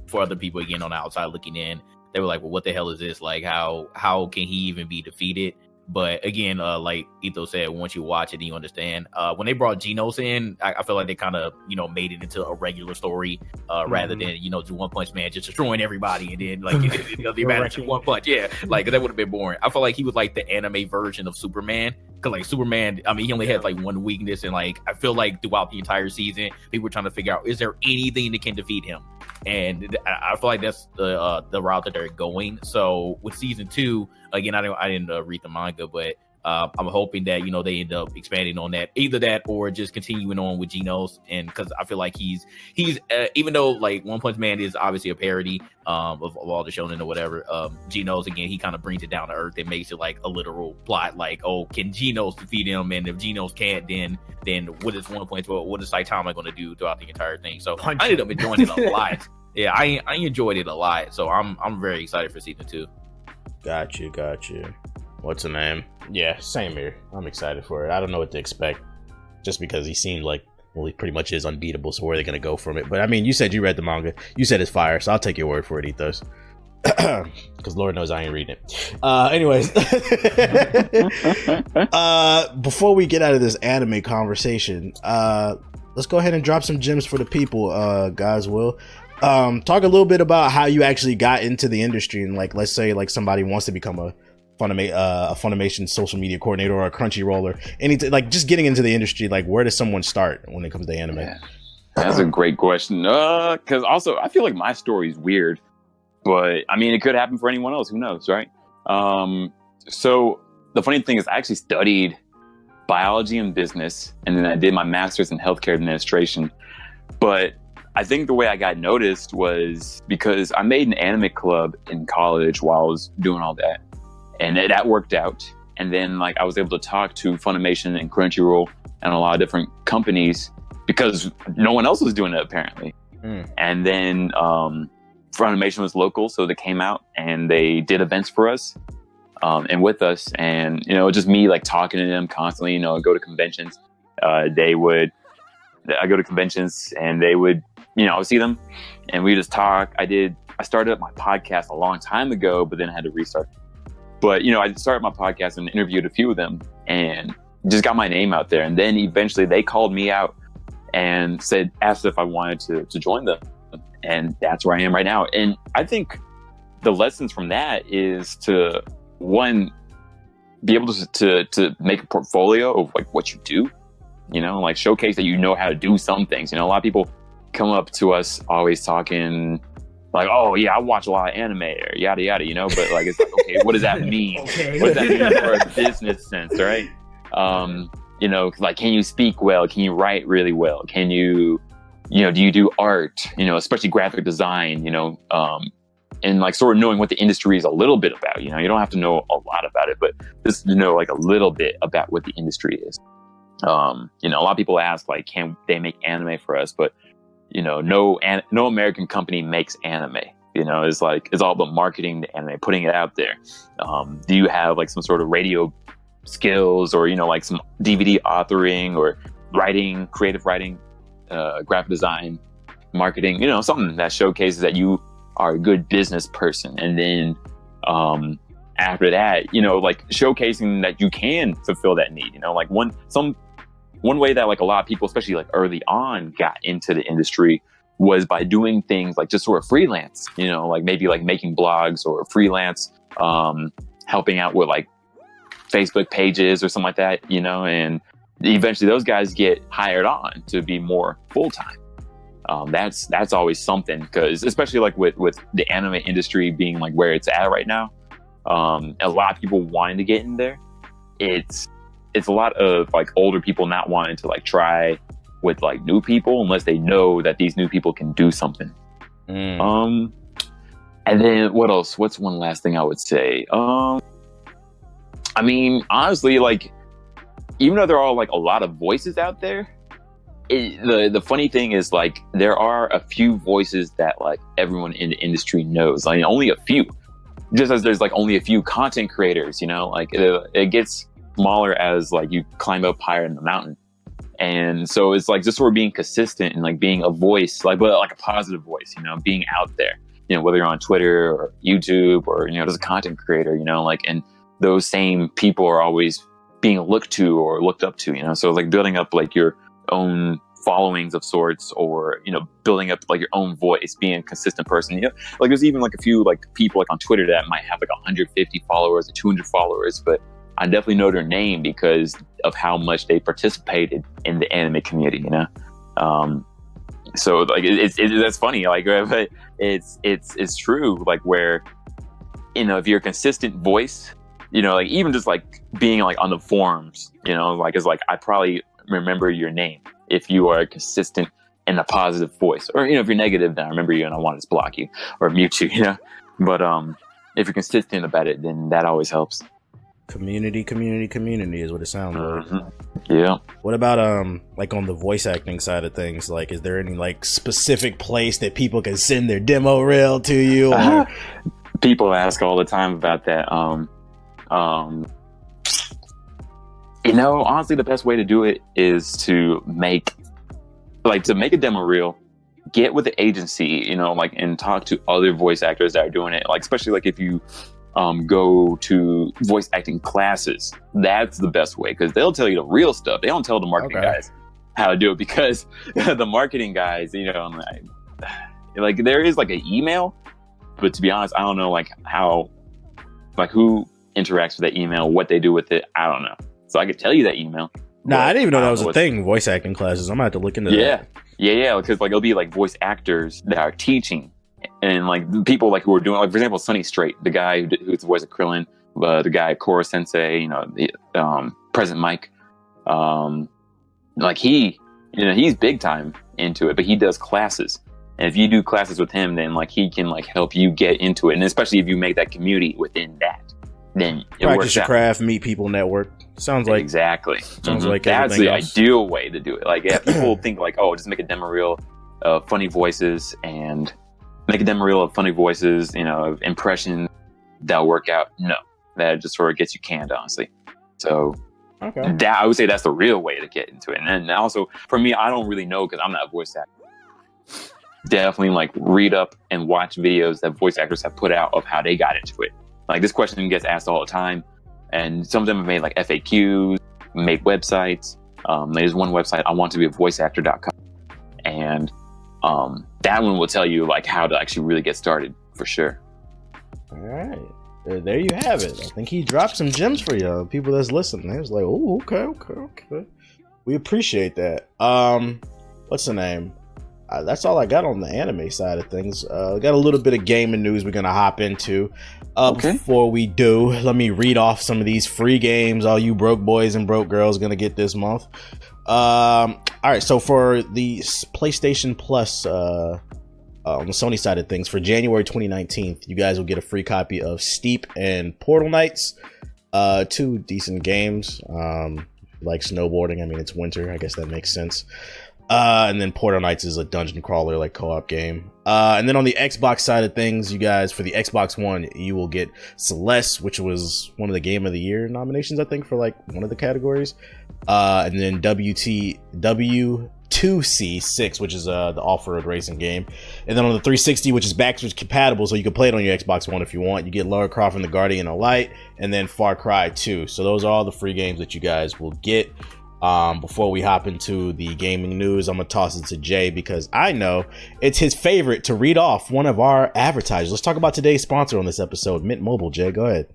for other people, again, on the outside looking in, they were like, well, what the hell is this? Like, how can he even be defeated? But again, like Ito said, once you watch it, you understand. When they brought Geass in, I feel like they kind of, made it into a regular story rather than, do One Punch Man just destroying everybody and then like the advantage of One Punch. Yeah, like that would have been boring. I feel like he was like the anime version of Superman. Because like Superman, I mean, he only had like one weakness, and like I feel like throughout the entire season, people were trying to figure out, is there anything that can defeat him? And I feel like that's the route that they're going. So with season 2, again, I didn't read the manga, but I'm hoping that they end up expanding on that, either that or just continuing on with Geass. And because I feel like he's even though like One Punch Man is obviously a parody of all the shonen or whatever, Geass, again, he kind of brings it down to earth and makes it like a literal plot. Like, oh, can Geass defeat him? And if Geass can't, then what is One Punch? What is Saitama going to do throughout the entire thing? So I ended up enjoying it a lot. Yeah, I enjoyed it a lot. So I'm very excited for season 2. Got you. What's the name? Yeah, same here. I'm excited for it. I don't know what to expect. just because he seemed like, well, he pretty much is unbeatable. So where are they gonna go from it? But I mean, you said you read the manga. You said it's fire, so I'll take your word for it, Ethos. Because Lord knows I ain't reading it. Anyways, before we get out of this anime conversation, let's go ahead and drop some gems for the people, guys. Will talk a little bit about how you actually got into the industry, and like, let's say like somebody wants to become a Funimation social media coordinator or a Crunchyroll, anything, like just getting into the industry. Like, where does someone start when it comes to anime? Yeah. That's a great question. Because also I feel like my story is weird, but I mean it could happen for anyone else. Who knows, right? So the funny thing is, I actually studied biology and business, and then I did my master's in healthcare administration. But I think the way I got noticed was because I made an anime club in college while I was doing all that. And that worked out. And then like I was able to talk to Funimation and Crunchyroll and a lot of different companies because no one else was doing it apparently. And then Funimation was local, so they came out and they did events for us and with us. And, you know, just me like talking to them constantly, you know, go to conventions. I go to conventions and they would, you know, I would see them and we just talk. I started up my podcast a long time ago, but then I had to restart. But, you know, I started my podcast and interviewed a few of them and just got my name out there. And then eventually they called me out and asked if I wanted to join them. And that's where I am right now. And I think the lessons from that is to, one, be able to make a portfolio of like what you do, you know, like showcase that you know how to do some things. You know, a lot of people come up to us always talking like, oh yeah, I watch a lot of anime or yada yada, you know, but like it's like, okay, what does that mean? Okay. What does that mean for a business sense, right? You know, like, can you speak well? Can you write really well? Can you know, do you do art? You know, especially graphic design, you know, and like sort of knowing what the industry is a little bit about. You know, you don't have to know a lot about it, but just to know like a little bit about what the industry is. You know, a lot of people ask like, can they make anime for us? But you know, no American company makes anime. You know, it's all about marketing the anime, putting it out there. Do you have like some sort of radio skills or, you know, like some DVD authoring or writing, creative writing, graphic design, marketing, you know, something that showcases that you are a good business person. And then after that, you know, like showcasing that you can fulfill that need, you know, like one way that like a lot of people, especially like early on, got into the industry was by doing things like just sort of freelance, you know, like maybe like making blogs or freelance, helping out with like Facebook pages or something like that, you know, and eventually those guys get hired on to be more full-time. That's always something, because especially like with the anime industry being like where it's at right now, a lot of people wanting to get in there. It's a lot of like older people not wanting to like try with like new people unless they know that these new people can do something. And then what else? What's one last thing I would say? I mean, honestly, like, even though there are like a lot of voices out there, the funny thing is like there are a few voices that like everyone in the industry knows. Like only a few, just as there's like only a few content creators. You know, like it gets smaller as like you climb up higher in the mountain. And so it's like just sort of being consistent and like being a voice, like, but like a positive voice, you know, being out there, you know, whether you're on Twitter or YouTube or, you know, just a content creator, you know, like, and those same people are always being looked to or looked up to, you know, so like building up like your own followings of sorts, or, you know, building up like your own voice, being a consistent person, you know, like there's even like a few like people like on Twitter that might have like 150 followers or 200 followers, but I definitely know their name because of how much they participated in the anime community, you know? So like, that's funny. Like, but it's true. Like where, you know, if you're a consistent voice, you know, like even just like being like on the forums, you know, like it's like, I probably remember your name if you are consistent and a positive voice, or, you know, if you're negative, then I remember you and I want to just block you or mute you, you know? But if you're consistent about it, then that always helps. Community is what it sounds like. Yeah. What about like on the voice acting side of things? Like, is there any like specific place that people can send their demo reel to you? Or... People ask all the time about that. Honestly, the best way to do it is to make a demo reel, get with the agency, and talk to other voice actors that are doing it. Like, especially like if you go to voice acting classes, that's the best way, because they'll tell you the real stuff. They don't tell the marketing guys how to do it, because the marketing guys, like there is like an email, but to be honest, I don't know like how, like who interacts with that email, what they do with it. I don't know. So I could tell you that email. Nah, I didn't even know that was a thing. Voice acting classes. I'm gonna have to look into that. Yeah. Because like it'll be like voice actors that are teaching, and like people like who are doing, like for example, Sonny Strait, the guy who's the voice of Krillin, the guy Korra Sensei, President Mike, like he's big time into it, but he does classes. And if you do classes with him, then like he can like help you get into it, and especially if you make that community within that, then it practice your craft, meet people, network. Sounds like exactly. Sounds like that's the else. ideal way to do it. Like people think like, oh, just make a demo reel of funny voices and make a demo reel of funny voices, of impressions that'll work out. No, that just sort of gets you canned, honestly. So I would say that's the real way to get into it. And then also for me, I don't really know because I'm not a voice actor. Definitely like read up and watch videos that voice actors have put out of how they got into it. Like this question gets asked all the time, and some of them have made like FAQs, made websites. There's one website, I want to be a voiceactor.com, and that one will tell you like how to actually really get started for sure. All right, there you have it. I think he dropped some gems for you people that's listening. They was like, oh, okay. We appreciate that. What's the name? That's all I got on the anime side of things. Got a little bit of gaming news we're gonna hop into. Before we do, let me read off some of these free games all you broke boys and broke girls gonna get this month. All right, so for the PlayStation Plus on the Sony side of things, for January 2019, you guys will get a free copy of Steep and Portal Knights, two decent games. Like snowboarding, I mean it's winter, I guess that makes sense. And then Portal Knights is a dungeon crawler like co-op game. And then on the Xbox side of things, you guys, for the Xbox One, you will get Celeste, which was one of the Game of the Year nominations, I think, for like one of the categories. And then W2C6, which is the off-road racing game. And then on the 360, which is backwards compatible, so you can play it on your Xbox One if you want. You get Lara Croft and the Guardian of Light, and then Far Cry 2. So those are all the free games that you guys will get. Before we hop into the gaming news, I'm gonna toss it to Jay because I know it's his favorite to read off one of our advertisers. Let's talk about today's sponsor on this episode, Mint Mobile. Jay, go ahead.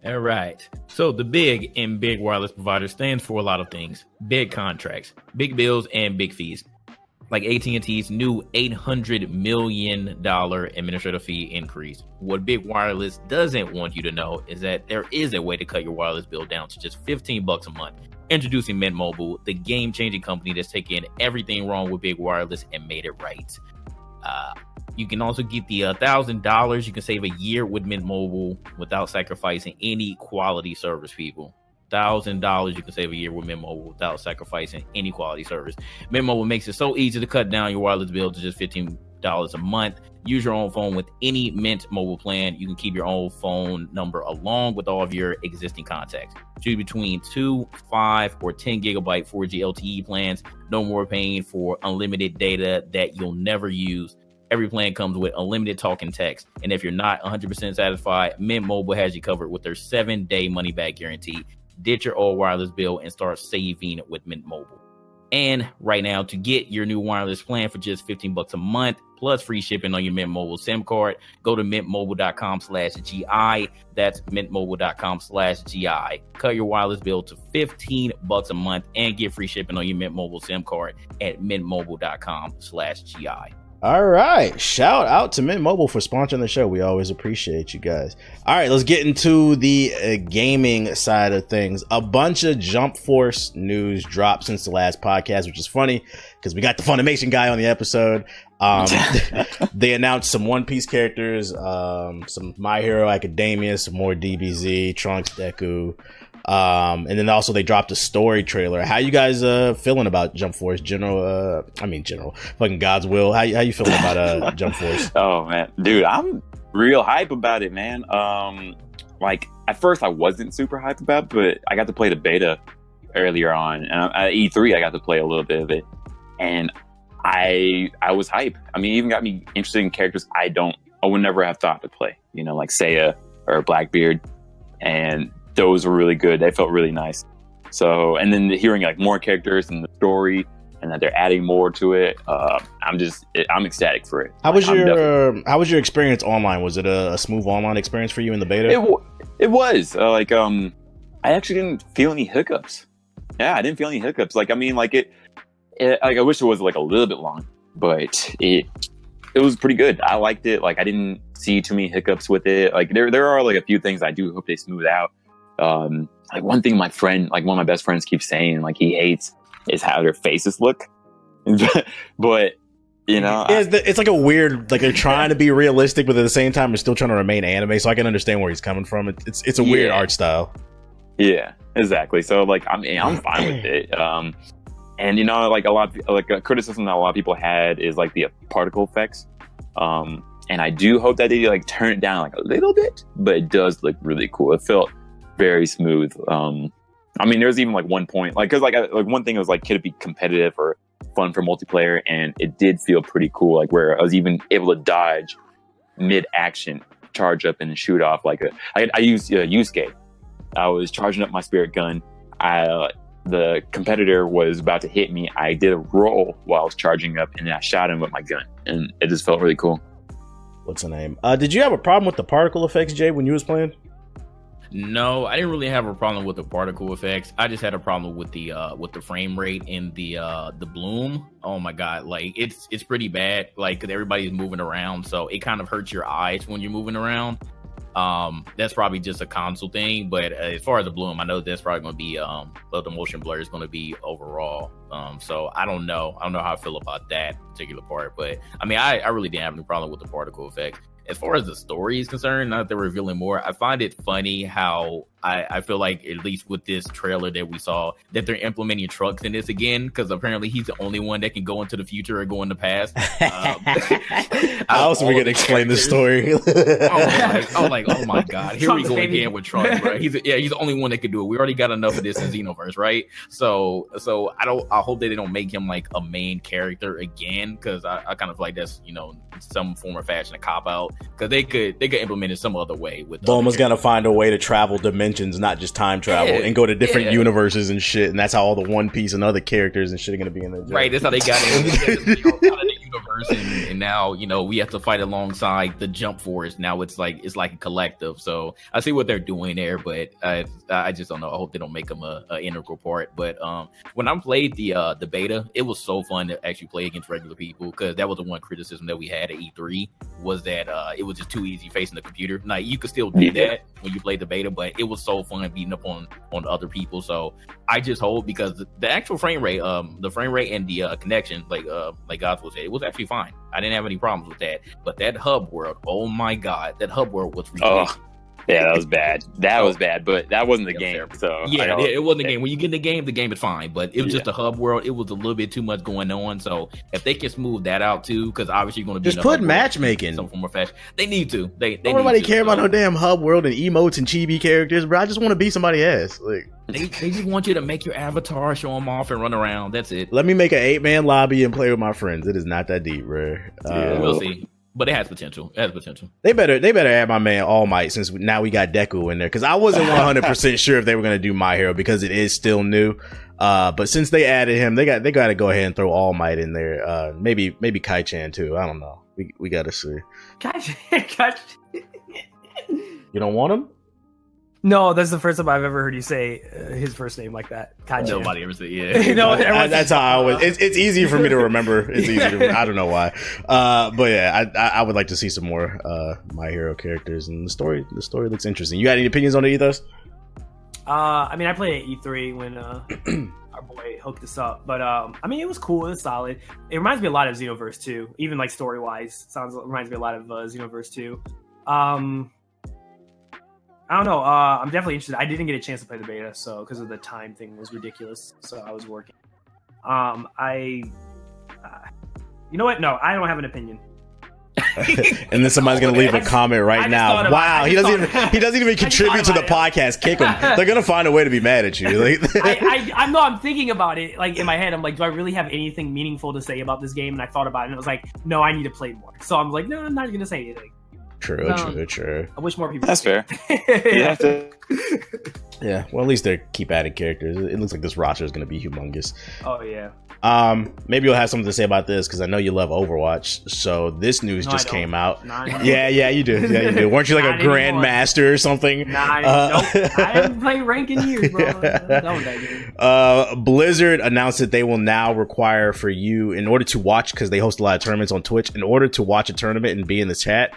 All right. So the big in big wireless provider stands for a lot of things: big contracts, big bills, and big fees. Like AT&T's new $800 million administrative fee increase. What Big Wireless doesn't want you to know is that there is a way to cut your wireless bill down to just $15 a month. Introducing Mint Mobile, the game-changing company that's taken everything wrong with Big Wireless and made it right. You can also get the $1,000 you can save a year with Mint Mobile without sacrificing any quality service, people. $1,000 you can save a year with Mint Mobile without sacrificing any quality service. Mint Mobile makes it so easy to cut down your wireless bill to just $15 a month. Use your own phone with any Mint Mobile plan. You can keep your own phone number along with all of your existing contacts. Choose between 2, 5, or 10 gigabyte 4G LTE plans. No more paying for unlimited data that you'll never use. Every plan comes with unlimited talk and text. And if you're not 100% satisfied, Mint Mobile has you covered with their 7-day money-back guarantee. Ditch your old wireless bill and start saving with Mint Mobile. And right now, to get your new wireless plan for just $15 a month, plus free shipping on your Mint Mobile SIM card, go to mintmobile.com/GI. That's mintmobile.com/GI. Cut your wireless bill to $15 a month and get free shipping on your Mint Mobile SIM card at mintmobile.com/GI. All right. Shout out to Mint Mobile for sponsoring the show. We always appreciate you guys. All right, let's get into the gaming side of things. A bunch of Jump Force news dropped since the last podcast, which is funny because we got the Funimation guy on the episode. They announced some One Piece characters, some My Hero Academia, some more DBZ, Trunks, Deku. And then also they dropped a story trailer. How you guys feeling about Jump Force? General fucking God's Will. How you feeling about Jump Force? Oh man, dude, I'm real hype about it, man. like at first I wasn't super hyped about, but I got to play the beta earlier on, and at E3 I got to play a little bit of it, and I was hyped. I mean, it even got me interested in characters I would never have thought to play. You know, like Seiya or Blackbeard, and those were really good. They felt really nice. So, and then hearing like more characters in the story, and that they're adding more to it, I'm ecstatic for it. How was your experience online? Was it a smooth online experience for you in the beta? It was I actually didn't feel any hiccups. Yeah, I didn't feel any hiccups. Like, I mean, like it like I wish it was like a little bit long, but it was pretty good. I liked it. Like, I didn't see too many hiccups with it. Like, there are like a few things I do hope they smooth out. Like one thing my friend, like one of my best friends, keeps saying, like he hates, is how their faces look. But you know, it's like a weird, like they're trying to be realistic, but at the same time they're still trying to remain anime. So I can understand where he's coming from. It's a weird art style. Yeah, exactly. So like, I mean, I'm fine with it. And you know, like a criticism that a lot of people had is like the particle effects. And I do hope that they like turn it down like a little bit, but it does look really cool. It felt very smooth. I mean, there's even like one point, like, cause like one thing was like, could it be competitive or fun for multiplayer? And it did feel pretty cool. Like where I was even able to dodge mid action, charge up and shoot off. Like I used Yusuke. I was charging up my spirit gun. The competitor was about to hit me. I did a roll while I was charging up, and then I shot him with my gun, and it just felt really cool. What's the name? Did you have a problem with the particle effects, Jay, when you was playing? No, I didn't really have a problem with the particle effects. I just had a problem with the frame rate and the bloom. Oh my god, like it's pretty bad. Like, 'cause everybody's moving around, so it kind of hurts your eyes when you're moving around. That's probably just a console thing, but as far as the bloom, I know that's probably going to be the motion blur is going to be overall. So I don't know how I feel about that particular part, but I mean, I really didn't have any problem with the particle effect. As far as the story is concerned, now that they're revealing more, I find it funny how I feel like, at least with this trailer that we saw, that they're implementing trucks in this again, because apparently he's the only one that can go into the future or go in the past. How else are we going to explain this story? Oh my god, here we go again with trucks, bro. He's the only one that can do it. We already got enough of this in Xenoverse, right? So I hope that they don't make him like a main character again, because I kind of feel like that's, you know, some form or fashion a cop out, because they could implement it some other way. With Bulma's gonna find a way to travel dimensions, not just time travel, and go to different universes and shit, and that's how all the One Piece and other characters and shit are gonna be in there. Right, that's how they got it. Out of the universe, and now, you know, we have to fight alongside the Jump Force. Now it's like a collective. So I see what they're doing there, but I just don't know. I hope they don't make them a integral part. But when I played the beta, it was so fun to actually play against regular people, because that was the one criticism that we had at E3, was that it was just too easy facing the computer. Now, you could still do that when you played the beta, but it was so fun beating up on other people. So I just hope, because the actual frame rate and the connection, like Geass was saying, it was actually fine. I didn't have any problems with that. But that hub world, oh my god, that hub world was ridiculous. Yeah, that was bad. That was bad, but that wasn't the game. So yeah, it wasn't the game. When you get in the game is fine. But it was just a hub world. It was a little bit too much going on. So if they can smooth that out too, because obviously you're going to be just put matchmaking. Some form of fashion. They need to. They don't nobody care about no damn hub world and emotes and chibi characters, bro. I just want to be somebody else. Like, they just want you to make your avatar, show them off, and run around. That's it. Let me make an 8-man lobby and play with my friends. It is not that deep, bro. We'll see. But it has potential. They better add my man All Might, since now we got Deku in there, because I wasn't 100% sure if they were going to do My Hero, because it is still new. But since they added him, they got to go ahead and throw All Might in there. Maybe Kai-chan too. I don't know. We got to see. Kai-chan. You don't want him? No, that's the first time I've ever heard you say his first name like that. Kai-chan. Nobody ever said, yeah. That's how I always. It's easy for me to remember. It's easy. I don't know why. But yeah, I would like to see some more My Hero characters, and the story looks interesting. You got any opinions on the Ethos? I mean, I played at E3 when our boy hooked us up, but I mean, it was cool. It was solid. It reminds me a lot of Xenoverse 2, even like story wise. Reminds me a lot of Xenoverse 2. I don't know. I'm definitely interested. I didn't get a chance to play the beta, so because of the time thing was ridiculous. So I was working. You know what? No, I don't have an opinion. And then somebody's gonna leave a comment right now. Wow, he doesn't even contribute to the podcast. Kick him. They're gonna find a way to be mad at you. Like, I'm thinking about it. Like in my head, I'm like, do I really have anything meaningful to say about this game? And I thought about it, and I was like, no, I need to play more. So I'm like, no, I'm not gonna say anything. True. I wish more people. That's fair. Yeah. Well, at least they keep adding characters. It looks like this roster is gonna be humongous. Oh yeah. Maybe you'll have something to say about this because I know you love Overwatch. So this news just came out. Yeah, you do. Yeah, you do. Weren't you like a grandmaster or something? Nope. I haven't played rank in years, bro. That game. Blizzard announced that they will now require for you, in order to watch, because they host a lot of tournaments on Twitch, in order to watch a tournament and be in the chat,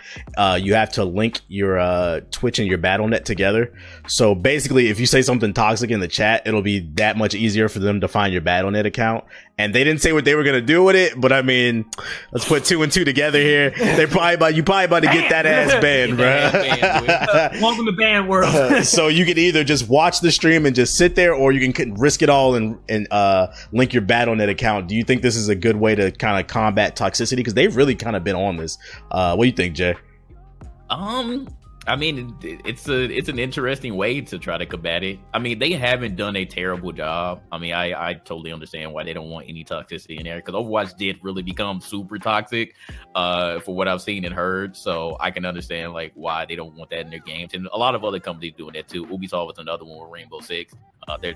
you have to link your Twitch and your Battle.net together. So basically, if you say something toxic in the chat, it'll be that much easier for them to find your Battle.net account. And they didn't say what they were gonna do with it, but I mean, let's put 2 and 2 together here. You probably about to get that ass banned, bro. Welcome to ban world. So you can either just watch the stream and just sit there, or you can risk it all and link your Battle.net account. Do you think this is a good way to kind of combat toxicity? Because they've really kind of been on this. What do you think, Jay? I mean, it's an interesting way to try to combat it. I mean, they haven't done a terrible job. I mean, I totally understand why they don't want any toxicity in there, because Overwatch did really become super toxic for what I've seen and heard. So I can understand like why they don't want that in their games. And a lot of other companies doing that too. Ubisoft was another one with Rainbow Six. They're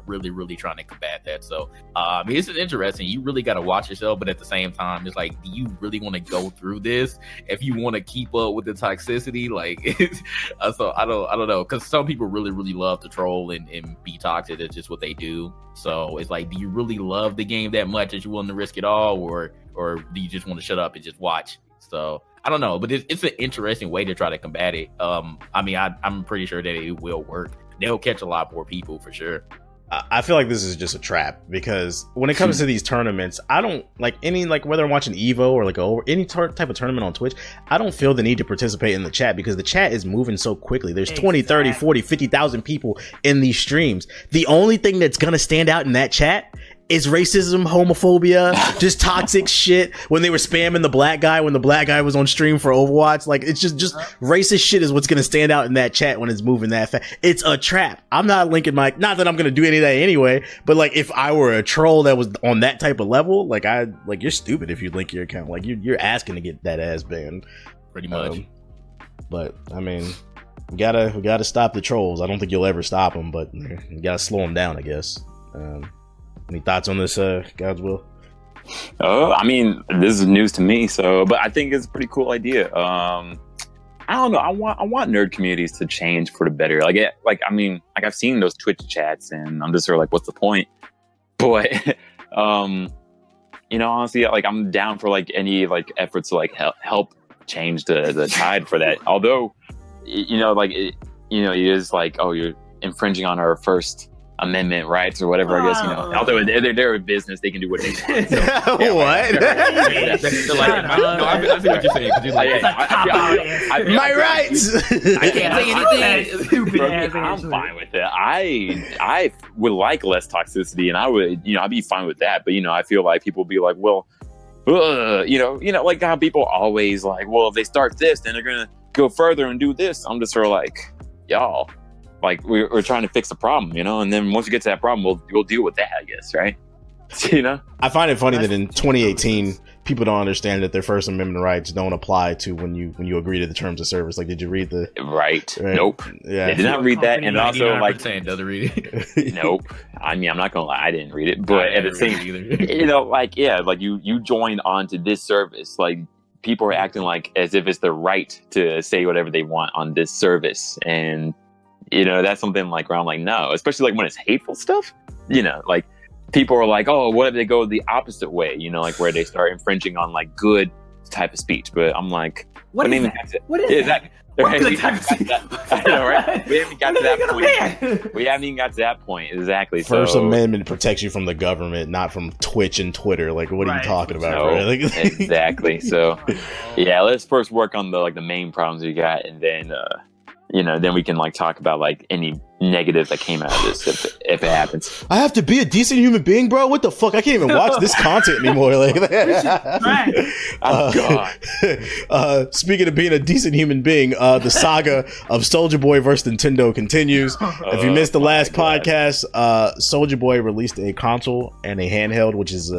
really trying to combat that. So I mean, this is interesting. You really got to watch yourself, but at the same time, it's like, do you really want to go through this if you want to keep up with the toxicity? Like, so I don't know, because some people really love to troll and be toxic. It's just what they do. So it's like, do you really love the game that much that you're willing to risk it all, or do you just want to shut up and just watch? So I don't know, but it's an interesting way to try to combat it. I mean, I'm pretty sure that it will work. They'll catch a lot more people for sure. I feel like this is just a trap, because when it comes to these tournaments, I don't like any, like whether I'm watching Evo or like any type of tournament on Twitch, I don't feel the need to participate in the chat, because the chat is moving so quickly. There's 20, 30, 40, 50,000 people in these streams. The only thing that's going to stand out in that chat is racism, homophobia, just toxic shit. When they were spamming the black guy, when the black guy was on stream for Overwatch, like it's just racist shit is what's gonna stand out in that chat when it's moving that fast. It's a trap. I'm not linking not that I'm gonna do any of that anyway, but like if I were a troll that was on that type of level, like you're stupid if you link your account. Like you're asking to get that ass banned. Pretty much. But I mean, we gotta stop the trolls. I don't think you'll ever stop them, but you gotta slow them down, I guess. Any thoughts on this, Godswill? Oh, I mean, this is news to me, but I think it's a pretty cool idea. I don't know. I want nerd communities to change for the better. I mean, I've seen those Twitch chats, and I'm just sort of like, what's the point? But, honestly, like I'm down for like any like efforts to like help change the tide for that. Although, it is like, oh, you're infringing on our First Amendment rights or whatever, I guess, although they're a business, they can do what they want. So, what? I see what you're saying. My rights. I can't say anything. I'm fine with it. I would like less toxicity, and I would, I'd be fine with that. But I feel like people would be like, well, like how people always like, well, if they start this, then they're gonna go further and do this. I'm just sort of like, y'all. Like we're trying to fix the problem, and then once you get to that problem, we'll deal with that, I guess, right? I find it funny that in 2018, people don't understand that their First Amendment rights don't apply to when you agree to the terms of service. Like, did you read the right? Nope. Yeah, they did not read that, and also like saying doesn't read it. Nope. I mean, I'm not gonna lie, I didn't read it, but at the same, like you joined onto this service, like people are acting like as if it's their right to say whatever they want on this service, and that's something like where I'm like, no, especially like when it's hateful stuff, like people are like, oh, what if they go the opposite way, like where they start infringing on like good type of speech. But I'm like, what is that? I know, right? We haven't got to that point. We haven't even got to that point. Exactly. First Amendment protects you from the government, not from Twitch and Twitter. Like, what are you talking about? No, right? Exactly. So, yeah, let's first work on the main problems we got, and then, then we can like talk about like any negative that came out of this if it happens. I have to be a decent human being, bro. What the fuck? I can't even watch this content anymore. Like, God. Speaking of being a decent human being, the saga of Soulja Boy versus Nintendo continues. If you missed the last podcast, Soulja Boy released a console and a handheld, which is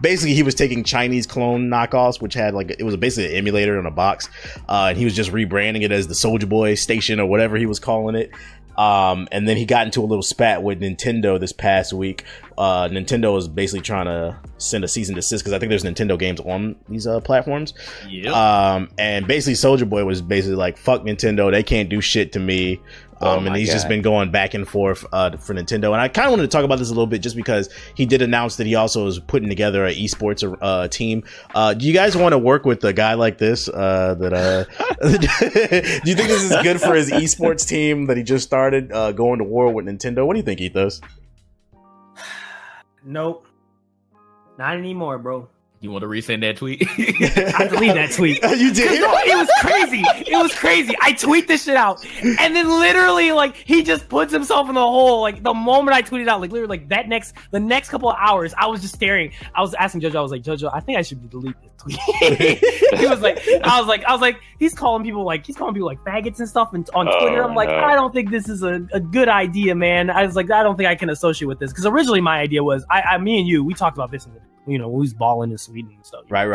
basically he was taking Chinese clone knockoffs, which had like it was basically an emulator in a box, and he was just rebranding it as the Soulja Boy Station or whatever he was calling it. And then he got into a little spat with Nintendo this past week. Nintendo is basically trying to send a cease and desist because I think there's Nintendo games on these platforms. Yep. And basically Soulja Boy was basically like, fuck Nintendo, they can't do shit to me. And he's just been going back and forth for Nintendo. And I kind of wanted to talk about this a little bit just because he did announce that he also is putting together an esports team. Do you guys want to work with a guy like this? Do you think this is good for his esports team that he just started going to war with Nintendo? What do you think, Ethos? Nope. Not anymore, bro. You want to resend that tweet? I deleted that tweet. You did? It was crazy. It was crazy. I tweet this shit out, and then literally, like, he just puts himself in the hole. Like, the moment I tweeted out, like, literally, like, the next couple of hours, I was just staring. I was asking JoJo, I was like, JoJo, I think I should delete this tweet. He was like, I was like, he's calling people like faggots and stuff on Twitter. I'm like, I don't think this is a good idea, man. I was like, I don't think I can associate with this because originally my idea was, me and you, we talked about this in the, we was balling in Sweden and stuff. Right.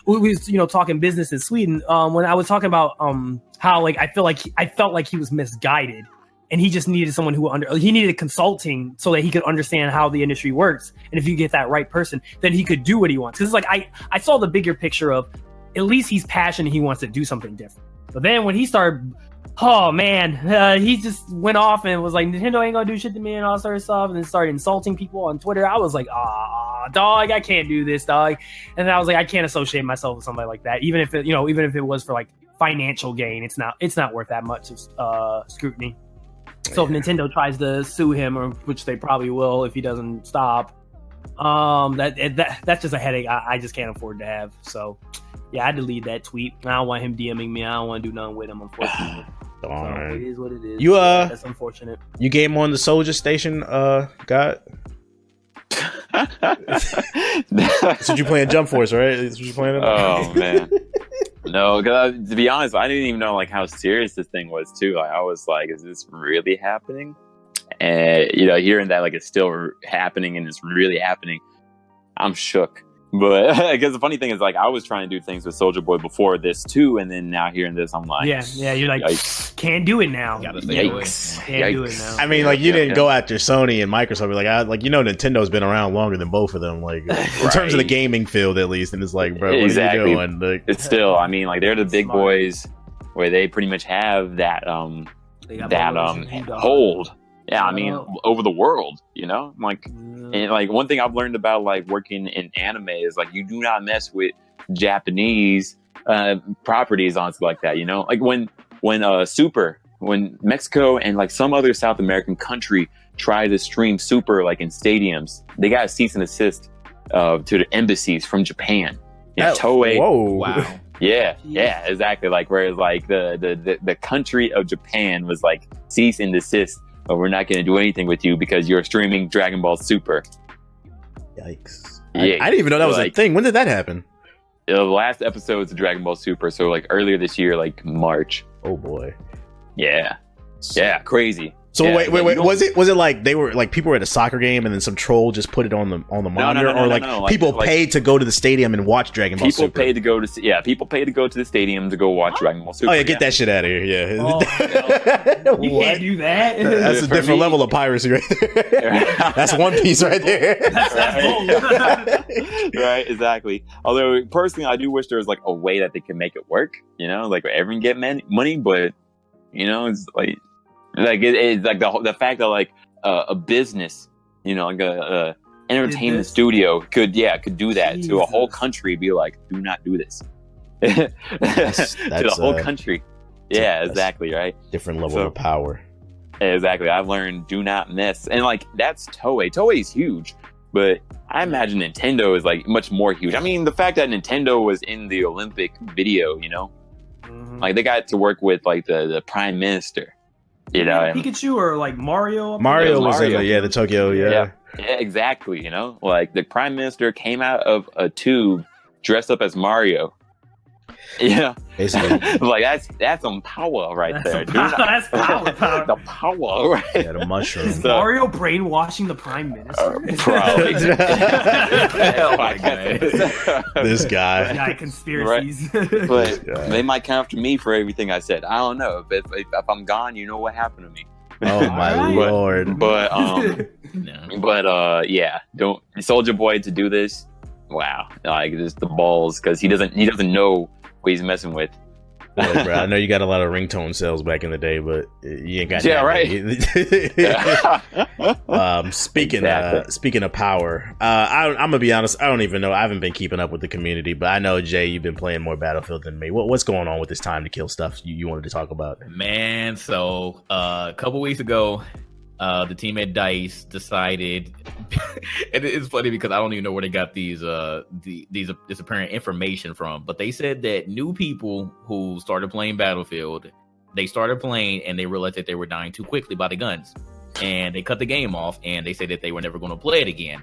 We was, talking business in Sweden. When I was talking about how like I felt like he was misguided, and he just needed someone he needed consulting so that he could understand how the industry works. And if you get that right person, then he could do what he wants. Because it's like I saw the bigger picture of at least he's passionate. He wants to do something different. But then when he started. Oh man, he just went off and was like, Nintendo ain't gonna do shit to me and all sort of stuff, and then started insulting people on Twitter. I was like, dog, I can't do this, dog. And then I was like, I can't associate myself with somebody like that, even if it was for like financial gain. It's not worth that much scrutiny. So if Nintendo tries to sue him, or which they probably will if he doesn't stop, that's just a headache I just can't afford to have. So yeah, I deleted that tweet. I don't want him DMing me. I don't want to do nothing with him, unfortunately. Darn. So it is what it is. That's unfortunate. You game on the Soldier Station, God? So you playing Jump Force, right? That's what you playing? Oh man, no. Because to be honest, I didn't even know like how serious this thing was too. Like I was like, is this really happening? And hearing that like it's still happening and it's really happening, I'm shook. But because the funny thing is, like, I was trying to do things with Soulja Boy before this too, and then now hearing this, I'm like, yeah, you're like, can't do it now. Yikes! Can't do it now. I mean, like, you didn't go after Sony and Microsoft. Nintendo's been around longer than both of them, like in terms of the gaming field, at least. And it's like, bro, what are you doing? Like, it's still, I mean, like, they're the big boys where they pretty much have that hold. Yeah, I mean, over the world, like, and like one thing I've learned about like working in anime is like you do not mess with Japanese properties on stuff like that. Like when Mexico and like some other South American country try to stream Super like in stadiums, they got a cease and desist to the embassies from Japan. Toei. Whoa! Wow. Yeah, exactly. Like whereas like the country of Japan was like cease and desist. But we're not going to do anything with you because you're streaming Dragon Ball Super. Yikes. Yeah. I didn't even know that was a thing. When did that happen? The last episodes of Dragon Ball Super, so like earlier this year, like March. Oh boy. Yeah. Yeah, crazy. So wait. Was it like they were like people were at a soccer game and then some troll just put it on the monitor, or like people paid to go to the stadium and watch Dragon Ball Super? People paid to go to the stadium to go watch Dragon Ball Super. Oh yeah, get that shit out of here. Yeah. You can't do that. That's a different level of piracy right there. That's One Piece right there. That's gold. Right, exactly. Although personally, I do wish there was like a way that they could make it work. Like where everyone get money, but it's like it's like the fact that like a business, like a entertainment studio could do that to a whole country. Be like, do not do this to the whole country. Yeah, exactly. Right. Different level of power. Exactly. I've learned do not mess, and like that's Toei. Toei is huge, but I imagine Nintendo is like much more huge. I mean, the fact that Nintendo was in the Olympic video, like they got to work with like the Prime Minister. You know, and Pikachu or like Mario? Mario was in Mario. the Tokyo, yeah, exactly. You know, like the Prime Minister came out of a tube dressed up as Mario. Yeah, basically. Like that's some power right there, dude. That's power. The power, right? Yeah, the mushroom. Is Mario brainwashing the Prime Minister? Probably. Oh my goodness. This guy. Yeah, conspiracies. But they might come after me for everything I said. I don't know. But if I'm gone, you know what happened to me. Oh my Alright. lord. But yeah, don't Soldier Boy to do this. Wow, like just the balls, because he doesn't know what he's messing with. Look, bro, I know you got a lot of ringtone sales back in the day, but you ain't got Yeah, right. Speaking of power, I'm gonna be honest. I don't even know. I haven't been keeping up with the community, but I know Jay, you've been playing more Battlefield than me. What's going on with this time to kill stuff you wanted to talk about? Man, so a couple weeks ago, the team at DICE decided, and it's funny because I don't even know where they got this apparent information from, but they said that new people who started playing Battlefield, they started playing and they realized that they were dying too quickly by the guns, and they cut the game off, and they said that they were never going to play it again.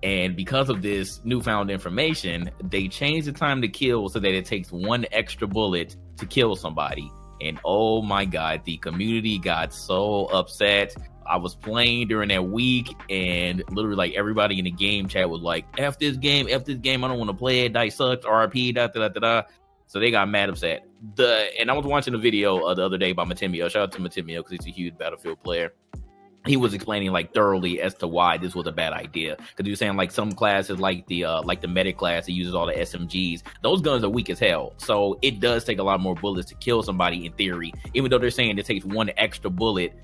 And because of this newfound information, they changed the time to kill so that it takes one extra bullet to kill somebody. And oh my god, the community got so upset. I was playing during that week, and literally like everybody in the game chat was like, F this game, I don't want to play it, DICE sucks, RP, da. So they got mad upset. And I was watching a video the other day by Matimio. Shout out to Matimio because he's a huge Battlefield player. He was explaining like thoroughly as to why this was a bad idea. Because he was saying like some classes, like the medic class that uses all the SMGs, those guns are weak as hell. So it does take a lot more bullets to kill somebody in theory. Even though they're saying it takes one extra bullet,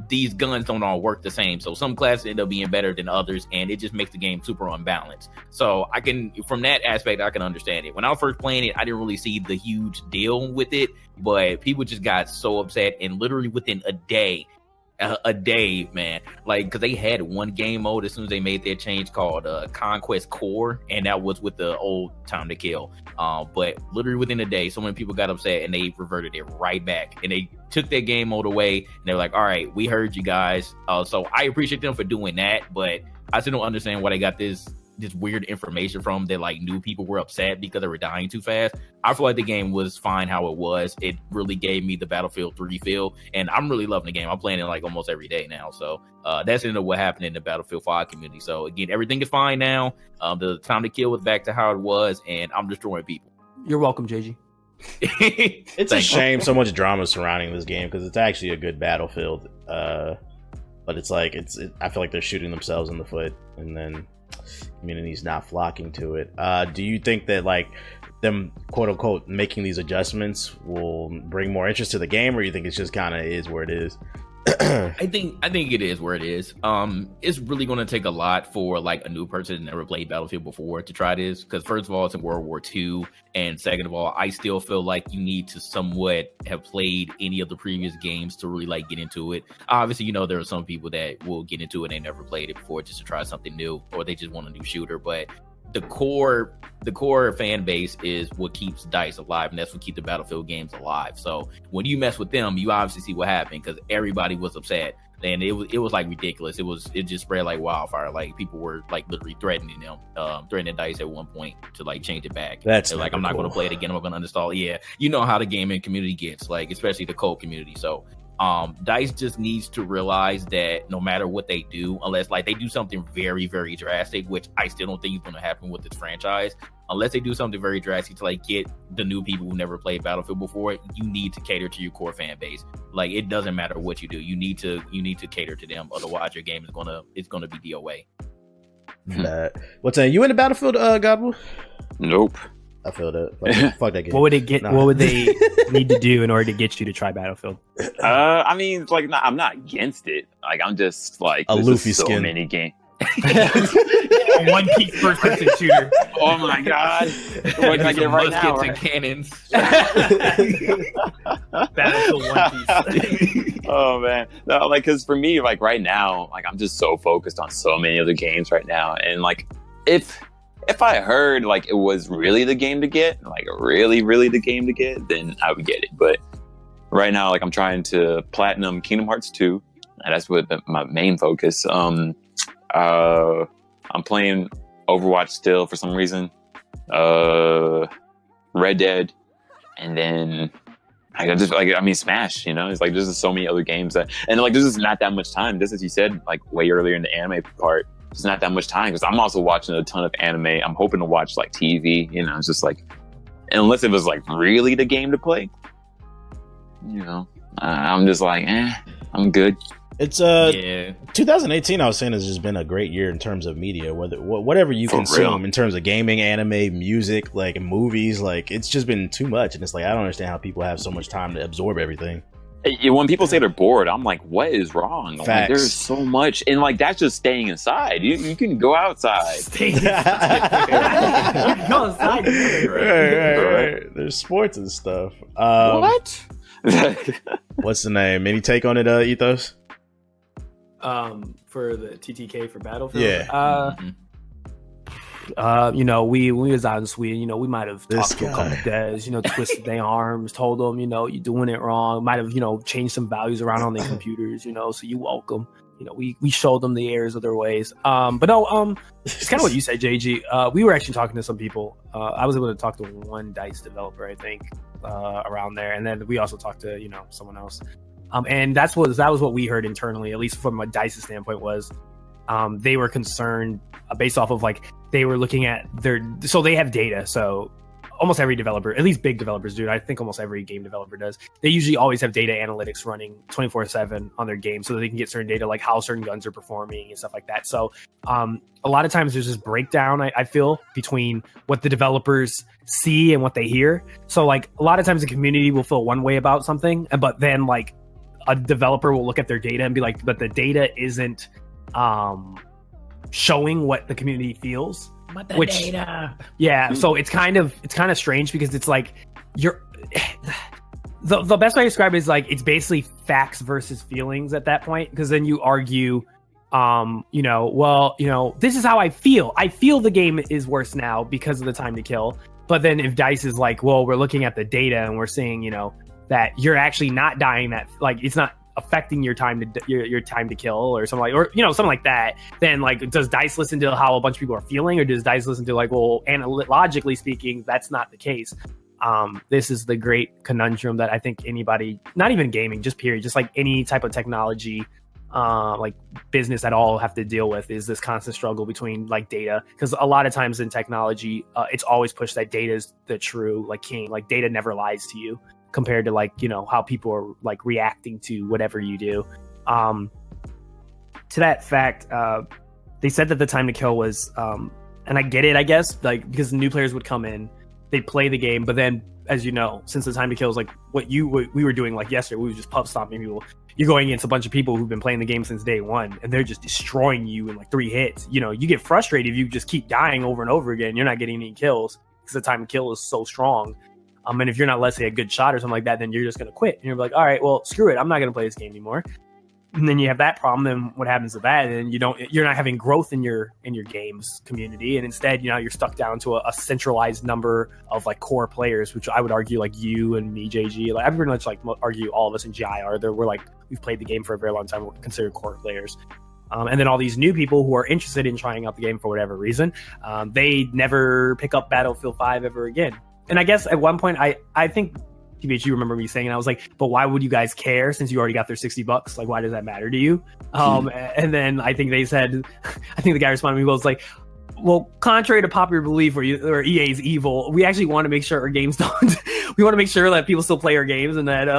these guns don't all work the same. So some classes end up being better than others, and it just makes the game super unbalanced. So from that aspect, I can understand it. When I was first playing it, I didn't really see the huge deal with it, but people just got so upset, and literally within a day, man, like, because they had one game mode as soon as they made their change called Conquest Core, and that was with the old time to kill. But literally within a day, so many people got upset and they reverted it right back, and they took their game mode away, and they're like, all right, we heard you guys. So I appreciate them for doing that, but I still don't understand why they got this weird information from that, like new people were upset because they were dying too fast. I feel like the game was fine how it was. It really gave me the Battlefield 3 feel, and I'm really loving the game. I'm playing it like almost every day now. So that's what happened in the Battlefield 5 community. So again, everything is fine now. The time to kill was back to how it was, and I'm destroying people. You're welcome, JG. It's a shame so much drama surrounding this game because it's actually a good Battlefield, but it's like I feel like they're shooting themselves in the foot, and then community's not flocking to it. Do you think that like them quote unquote making these adjustments will bring more interest to the game, or you think it's just kind of is where it is? I think it is where it is. It's really going to take a lot for like a new person that never played Battlefield before to try this, because first of all, it's in World War II, and second of all, I still feel like you need to somewhat have played any of the previous games to really like get into it. Obviously, you know, there are some people that will get into it and they never played it before just to try something new, or they just want a new shooter. But the core fan base is what keeps DICE alive, and that's what keeps the Battlefield games alive. So when you mess with them, you obviously see what happened, because everybody was upset, and it was like ridiculous. It just spread like wildfire. Like people were like literally threatening DICE at one point to like change it back. They're like, I'm not going to play it again. I'm going to uninstall. Yeah, you know how the gaming community gets, like especially the co community. So DICE just needs to realize that no matter what they do, unless like they do something very, very drastic, which I still don't think is going to happen with this franchise, unless they do something very drastic to like get the new people who never played Battlefield before, you need to cater to your core fan base. Like it doesn't matter what you do, you need to cater to them. Otherwise, your game is gonna be DOA. What's that? You in the Battlefield, Godwell? Nope. I feel that. Fuck that game. What would it get? Nah. What would they need to do in order to get you to try Battlefield? I mean, like, I'm not against it. Like, I'm just like, a Luffy so skin. Many games. One piece first person shooter. Oh my god! What can I get right now? And cannons. Battlefield One Piece. Oh man, no, like, because for me, like right now, like I'm just so focused on so many other games right now, and like if I heard like it was really the game to get, like really the game to get, then I would get it. But right now, like I'm trying to platinum Kingdom Hearts 2. And that's what my main focus. I'm playing Overwatch still for some reason. Red Dead, and then Smash. You know, it's like there's just so many other games that, and like there's just not that much time. Just as you said, like way earlier in the anime part, there's not that much time because I'm also watching a ton of anime. I'm hoping to watch like TV. You know, it's just like unless it was like really the game to play. You know, I'm just like, I'm good. It's 2018. I was saying has just been a great year in terms of media. Whatever you consume in terms of gaming, anime, music, like movies, like it's just been too much. And it's like I don't understand how people have so much time to absorb everything. When people say they're bored, I'm like, what is wrong? Like, there's so much, and like that's just staying inside. You can go outside. Go outside. Right. There's sports and stuff. What? What's the name? Any take on it, Ethos? For the TTK for Battlefield. Yeah. You know, we was out in Sweden. You know, we might have talked to a couple guys. You know, twisted their arms, told them, you know, you're doing it wrong. Might have, you know, changed some values around on their computers. You know, so you welcome. You know, we showed them the errors of their ways. But no, it's kind of what you said, JG. We were actually talking to some people. I was able to talk to one DICE developer, I think, around there, and then we also talked to someone else. And that was what we heard internally, at least from a DICE's standpoint, was they were concerned based off of like they were looking at so they have data. So almost every developer, at least big developers do. I think almost every game developer does. They usually always have data analytics running 24/7 on their game so that they can get certain data like how certain guns are performing and stuff like that. So a lot of times there's this breakdown, I feel, between what the developers see and what they hear. So like a lot of times the community will feel one way about something, but then like a developer will look at their data and be like, but the data isn't showing what the community feels. But the data. Yeah, so it's kind of strange because it's like you're the best way to describe it is like it's basically facts versus feelings at that point, because then you argue this is how I feel. I feel the game is worse now because of the time to kill. But then if DICE is like, well, we're looking at the data and we're seeing, that you're actually not dying, that like it's not affecting your time to your time to kill or something like that, then like does DICE listen to how a bunch of people are feeling, or does DICE listen to like, well, logically speaking, that's not the case? This is the great conundrum that I think anybody, not even gaming, just period, just like any type of technology, like business at all, have to deal with, is this constant struggle between like data, because a lot of times in technology, it's always pushed that data is the true like king, like data never lies to you, compared to like how people are like reacting to whatever you do. To that fact, they said that the time to kill was and I get it, I guess, like because new players would come in, they'd play the game, but then as you know, since the time to kill is like what we were doing like yesterday, we were just pub stomping people. You're going against a bunch of people who've been playing the game since day one, and they're just destroying you in like 3 hits. You get frustrated if you just keep dying over and over again. You're not getting any kills because the time to kill is so strong. And if you're not, let's say, a good shot or something like that, then you're just going to quit. And you're like, all right, well, screw it. I'm not going to play this game anymore. And then you have that problem. Then what happens to that? And you're not having growth in your games community. And instead, you're stuck down to a centralized number of like core players, which I would argue like you and me, JG, like I pretty much like argue all of us in GI we're like, we've played the game for a very long time. We're considered core players. And then all these new people who are interested in trying out the game for whatever reason, they never pick up Battlefield 5 ever again. And I guess at one point, I think, TBH, you remember me saying, and I was like, but why would you guys care since you already got their $60? Like, why does that matter to you? And then I think they said, I think the guy responded to me, was like, well, contrary to popular belief or EA's evil, we actually want to make sure our games don't, we want to make sure that people still play our games and that,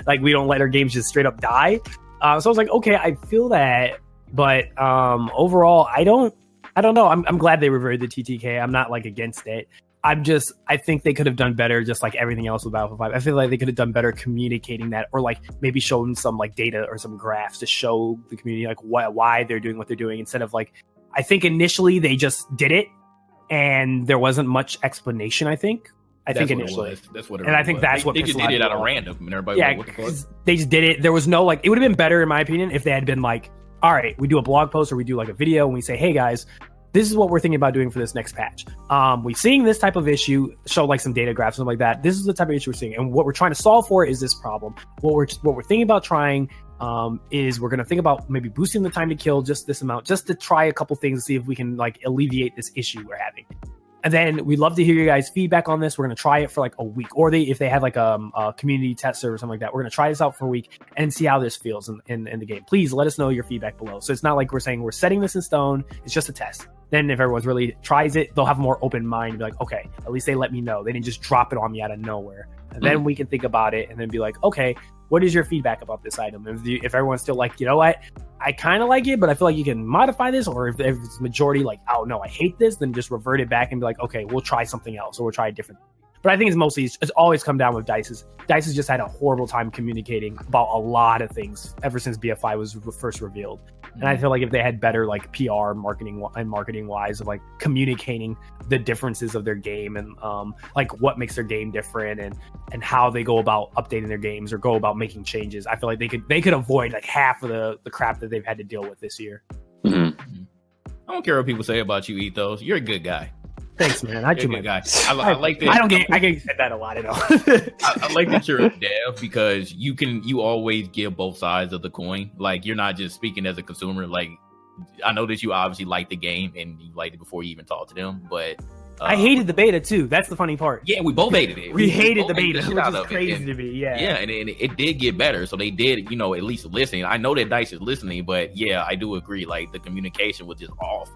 like, we don't let our games just straight up die. So I was like, okay, I feel that. But overall, I don't know. I'm glad they reverted the TTK. I'm not like against it. I think they could have done better, just like everything else with Battlefield 5. I feel like they could have done better communicating that, or like maybe showing some like data or some graphs to show the community like why they're doing what they're doing, instead of like, I think initially they just did it and there wasn't much explanation. I think initially that's what it and I think was. That's what they just did it out of random, and everybody was like, what the fuck? They just did it. There was no like, it would have been better in my opinion if they had been like, all right, we do a blog post or we do like a video and we say, hey guys, this is what we're thinking about doing for this next patch. We're seeing this type of issue, show like some data graphs, something like that. This is the type of issue we're seeing, and what we're trying to solve for is this problem. What we're thinking about trying is we're going to think about maybe boosting the time to kill just this amount, just to try a couple things to see if we can like alleviate this issue we're having. And then we'd love to hear your guys' feedback on this. We're going to try it for like a week, or if they have like a community test server or something like that, we're going to try this out for a week and see how this feels in the game. Please let us know your feedback below. So it's not like we're saying we're setting this in stone. It's just a test. Then if everyone's really tries it, they'll have a more open mind and be like, okay, at least they let me know. They didn't just drop it on me out of nowhere. And then we can think about it and then be like, okay, what is your feedback about this item? If everyone's still like, you know what, I kind of like it, but I feel like you can modify this, or if it's majority like, oh no, I hate this, then just revert it back and be like, okay, we'll try something else, or we'll try a different. But I think it's always come down with Dice. Dice has just had a horrible time communicating about a lot of things ever since BFI was first revealed. And I feel like if they had better like PR marketing wise of like communicating the differences of their game and like what makes their game different and how they go about updating their games or go about making changes, I feel like they could avoid like half of the crap that they've had to deal with this year. I don't care what people say about you, Ethos. You're a good guy. Thanks, man. I do my guy. I like that. I get said that a lot. I like that you're a dev because you always give both sides of the coin. Like you're not just speaking as a consumer. Like I know that you obviously like the game and you liked it before you even talked to them, but I hated the beta too. That's the funny part. Yeah, we both hated it. We hated the beta, which is crazy to me. Yeah, and it did get better. So they did, at least listening. I know that Dice is listening, but yeah, I do agree. Like the communication was just off.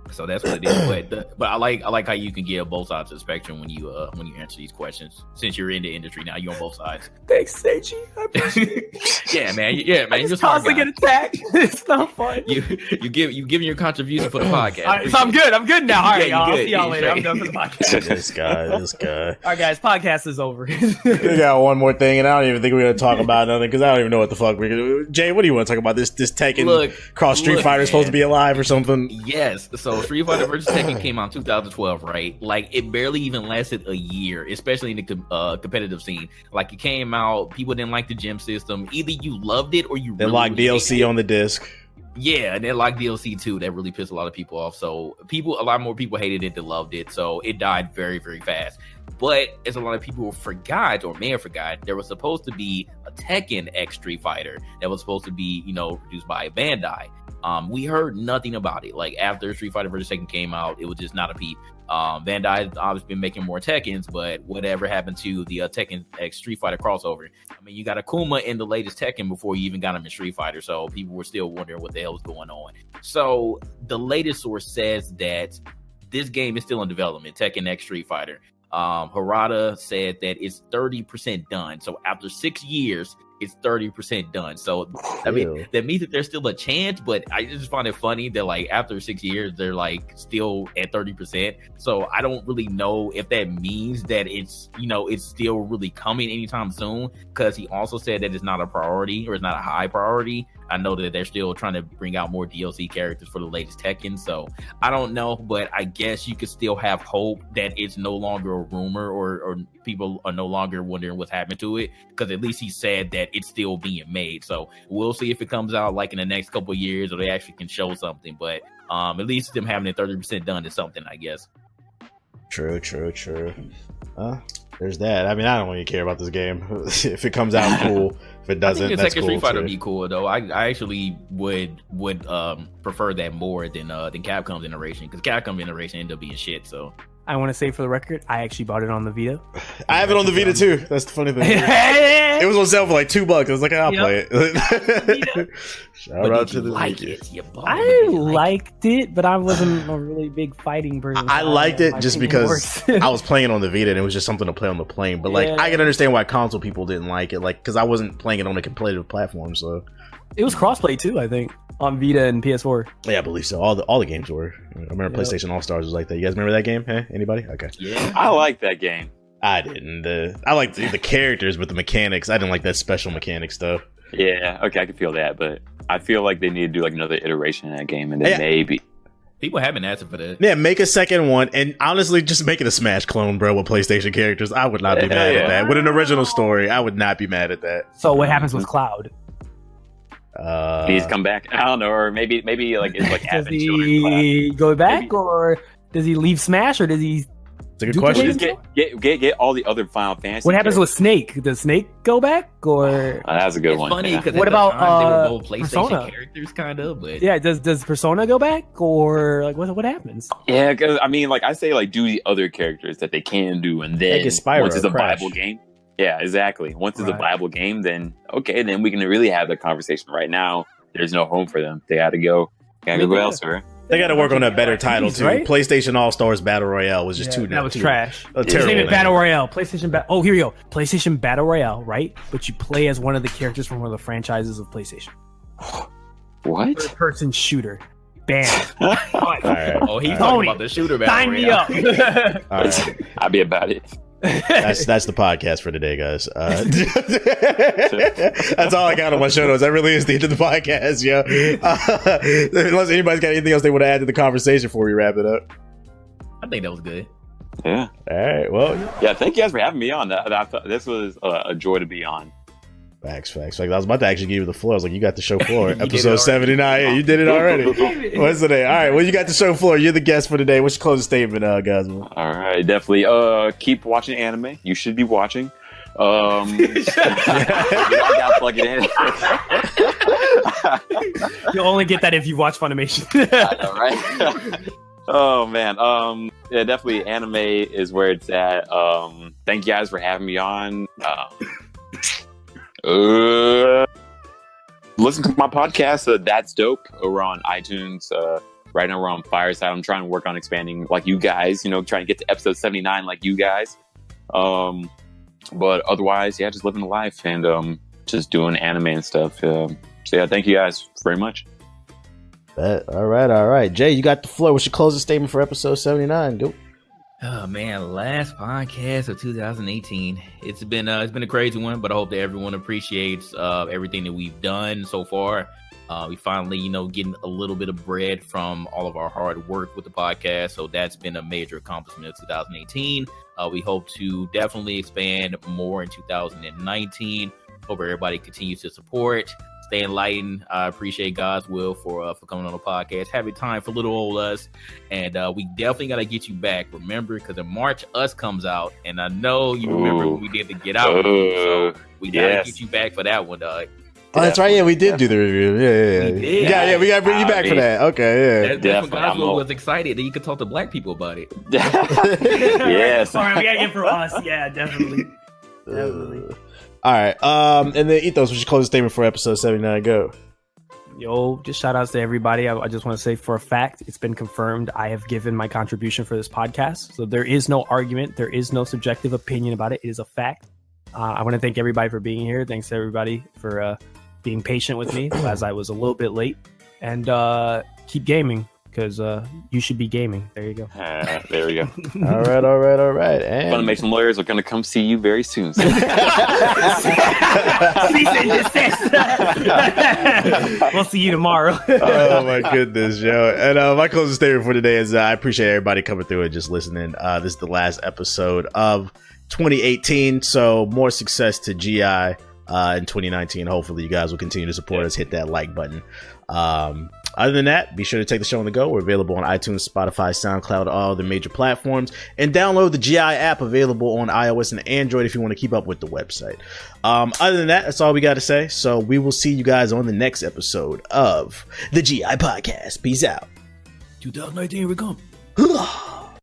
So that's what it is. But I like how you can give both sides of the spectrum when you answer these questions. Since you're in the industry now, you're on both sides. Thanks, Seiji. I appreciate it. Yeah, man. You're constantly get attacked. It's not fun. You giving your contribution for the podcast. All right, so I'm good now. All right, y'all. I'll see y'all later. I'm done for the podcast. This guy. All right, guys. Podcast is over. We got one more thing, and I don't even think we're gonna talk about nothing because I don't even know what the fuck we're gonna do. Jay, what do you want to talk about? This Tekken cross Street Fighter is supposed to be alive or something? Yes. So Street Fighter vs. Tekken came out in 2012, right? Like it barely even lasted a year, especially in the competitive scene. Like it came out, people didn't like the gym system. Either you loved it or you they locked DLC on the disc. Yeah, and they locked DLC too. That really pissed a lot of people off. So a lot more people hated it than loved it. So it died very, very fast. But as a lot of people forgot or may have forgot, there was supposed to be a Tekken X Street Fighter that was supposed to be, produced by Bandai. We heard nothing about it. Like after Street Fighter vs. Tekken came out, it was just not a peep. Bandai obviously been making more Tekkens, but whatever happened to the Tekken X Street Fighter crossover? I mean, you got Akuma in the latest Tekken before you even got him in Street Fighter, so people were still wondering what the hell was going on. So the latest source says that this game is still in development, Tekken X Street Fighter. Harada said that it's 30% done. So after 6 years, it's 30% done. So I mean, that means that there's still a chance, but I just find it funny that like after 6 years, they're like still at 30%. So I don't really know if that means that it's, it's still really coming anytime soon, because he also said that it's not a priority or it's not a high priority. I know that they're still trying to bring out more DLC characters for the latest Tekken, so I don't know, but I guess you could still have hope that it's no longer a rumor or people are no longer wondering what's happened to it, because at least he said that it's still being made. So we'll see if it comes out like in the next couple of years or they actually can show something, but at least them having it 30% done is something, I guess. True. There's that. I mean, I don't really care about this game. If it comes out, cool. If it doesn't, that's cool. Street Fighter would be cool though. I actually would prefer that more than Capcom's iteration, because Capcom iteration ended up being shit. So I want to say for the record, I actually bought it on the Vita. I have it on the Vita too. That's the funny thing. It was on sale for like $2. I was like, I'll play it. Shout out to the Vita. I liked it, but I wasn't a really big fighting person. I liked it just because I was playing it on the Vita and it was just something to play on the plane. But like, I can understand why console people didn't like it, like because I wasn't playing it on a competitive platform. So it was crossplay too, I think, on Vita and PS4. Yeah, I believe so. All the games were. I remember PlayStation All Stars was like that. You guys remember that game? Hey, anybody? Okay. Yeah, I like that game. I didn't. I liked the characters, but the mechanics, I didn't like that special mechanic stuff. Yeah, okay, I can feel that, but I feel like they need to do like another iteration in that game, and then maybe. People have been asking for that. Yeah, make a second one, and honestly, just make it a Smash clone, bro, with PlayStation characters. I would not be mad at that. With an original story, I would not be mad at that. So what happens with Cloud? He's come back. I don't know, or maybe like it's like Does having children. he go back, Maybe. or does he leave Smash, or does he? It's a good Duplicate question. Just get all the other Final Fantasy. What happens with Snake? Does Snake go back, or? That's a good It's one. funny Yeah. because What at the about, time, they were both PlayStation Persona? characters, kind of. But Yeah, does Persona go back, or like what happens? Yeah, because I mean, like I say, like do the other characters that they can do, and then Like Spyro once it's a Crash. viable game, yeah, exactly. Once it's a Right. viable game, then okay, then we can really have the conversation. Right now, there's no home for them. They got to go. Gotta go elsewhere. They got to work on a better title too. Right? PlayStation All Stars Battle Royale was just too. That was too- trash. A Just terrible name it name. Battle Royale. PlayStation Battle. Oh, here you go. PlayStation Battle Royale, right? But you play as one of the characters from one of the franchises of PlayStation. What? Third-person shooter. Bam. All right. oh, he's All talking Tony, about the shooter battle. Sign me royale. up. All right. I'll be about it. That's the podcast for today, guys. That's all I got on my show notes. That really is the end of the podcast, yo. Unless anybody's got anything else they want to add to the conversation before we wrap it up. I think that was good. Yeah. All right. Well, Yeah. Thank you guys for having me on. I thought this was a joy to be on. facts. I was about to actually give you the floor. I was like, you got the show floor. You did it Episode already. 79. Yeah, you did it already. What's the name? All right. Well, you got the show floor. You're the guest for today. What's your closing statement, guys? All right, definitely. Keep watching anime. You should be watching. I gotta plug it in. You'll only get that if you watch Funimation. I know, right? Oh man. Yeah, definitely. Anime is where it's at. Thank you guys for having me on. Listen to my podcast. That's dope. Over on iTunes. Right now we're on Fireside. I'm trying to work on expanding like you guys. You know, trying to get to episode 79 like you guys. But otherwise, yeah, just living the life and just doing anime and stuff. So yeah, thank you guys very much. All right. Jay, you got the floor. What's your closing statement for episode 79? Go. Oh man, last podcast of 2018. It's been a crazy one, but I hope that everyone appreciates everything that we've done so far. We finally, getting a little bit of bread from all of our hard work with the podcast. So that's been a major accomplishment of 2018. We hope to definitely expand more in 2019. Hope everybody continues to support, stay enlightened. I appreciate God's will for coming on the podcast, having time for little old us. And we definitely got to get you back. Remember, because in March, Us comes out. And I know you remember when we did the Get Out review. So we got to get you back for that one, dog. Oh, that's right. Yeah, we did do the review. Yeah. We did. Yeah, we got to bring you back for that. Okay, That's when Definitely. God's was excited that you could talk to black people about it. Yes. All right, we gotta get for us. Yeah, definitely. yeah. All right. And then Ethos, what's your closing statement for episode 79? Go. Yo, just shout outs to everybody. I just want to say for a fact, it's been confirmed. I have given my contribution for this podcast. So there is no argument. There is no subjective opinion about it. It is a fact. I want to thank everybody for being here. Thanks to everybody for being patient with me as I was a little bit late. And keep gaming because you should be gaming. There you go. There we go. All right. And Funimation lawyers are going to come see you very soon. Cease and desist. We'll see you tomorrow. oh my goodness, yo. And my closing statement for today is I appreciate everybody coming through and just listening. This is the last episode of 2018, so more success to GI in 2019. Hopefully you guys will continue to support us. Hit that like button. Other than that, be sure to take the show on the go. We're available on iTunes, Spotify, SoundCloud, all the major platforms, and download the GI app, available on iOS and Android if you want to keep up with the website. Other than that, that's all we got to say. So we will see you guys on the next episode of the GI Podcast. Peace out. 2019, here we come.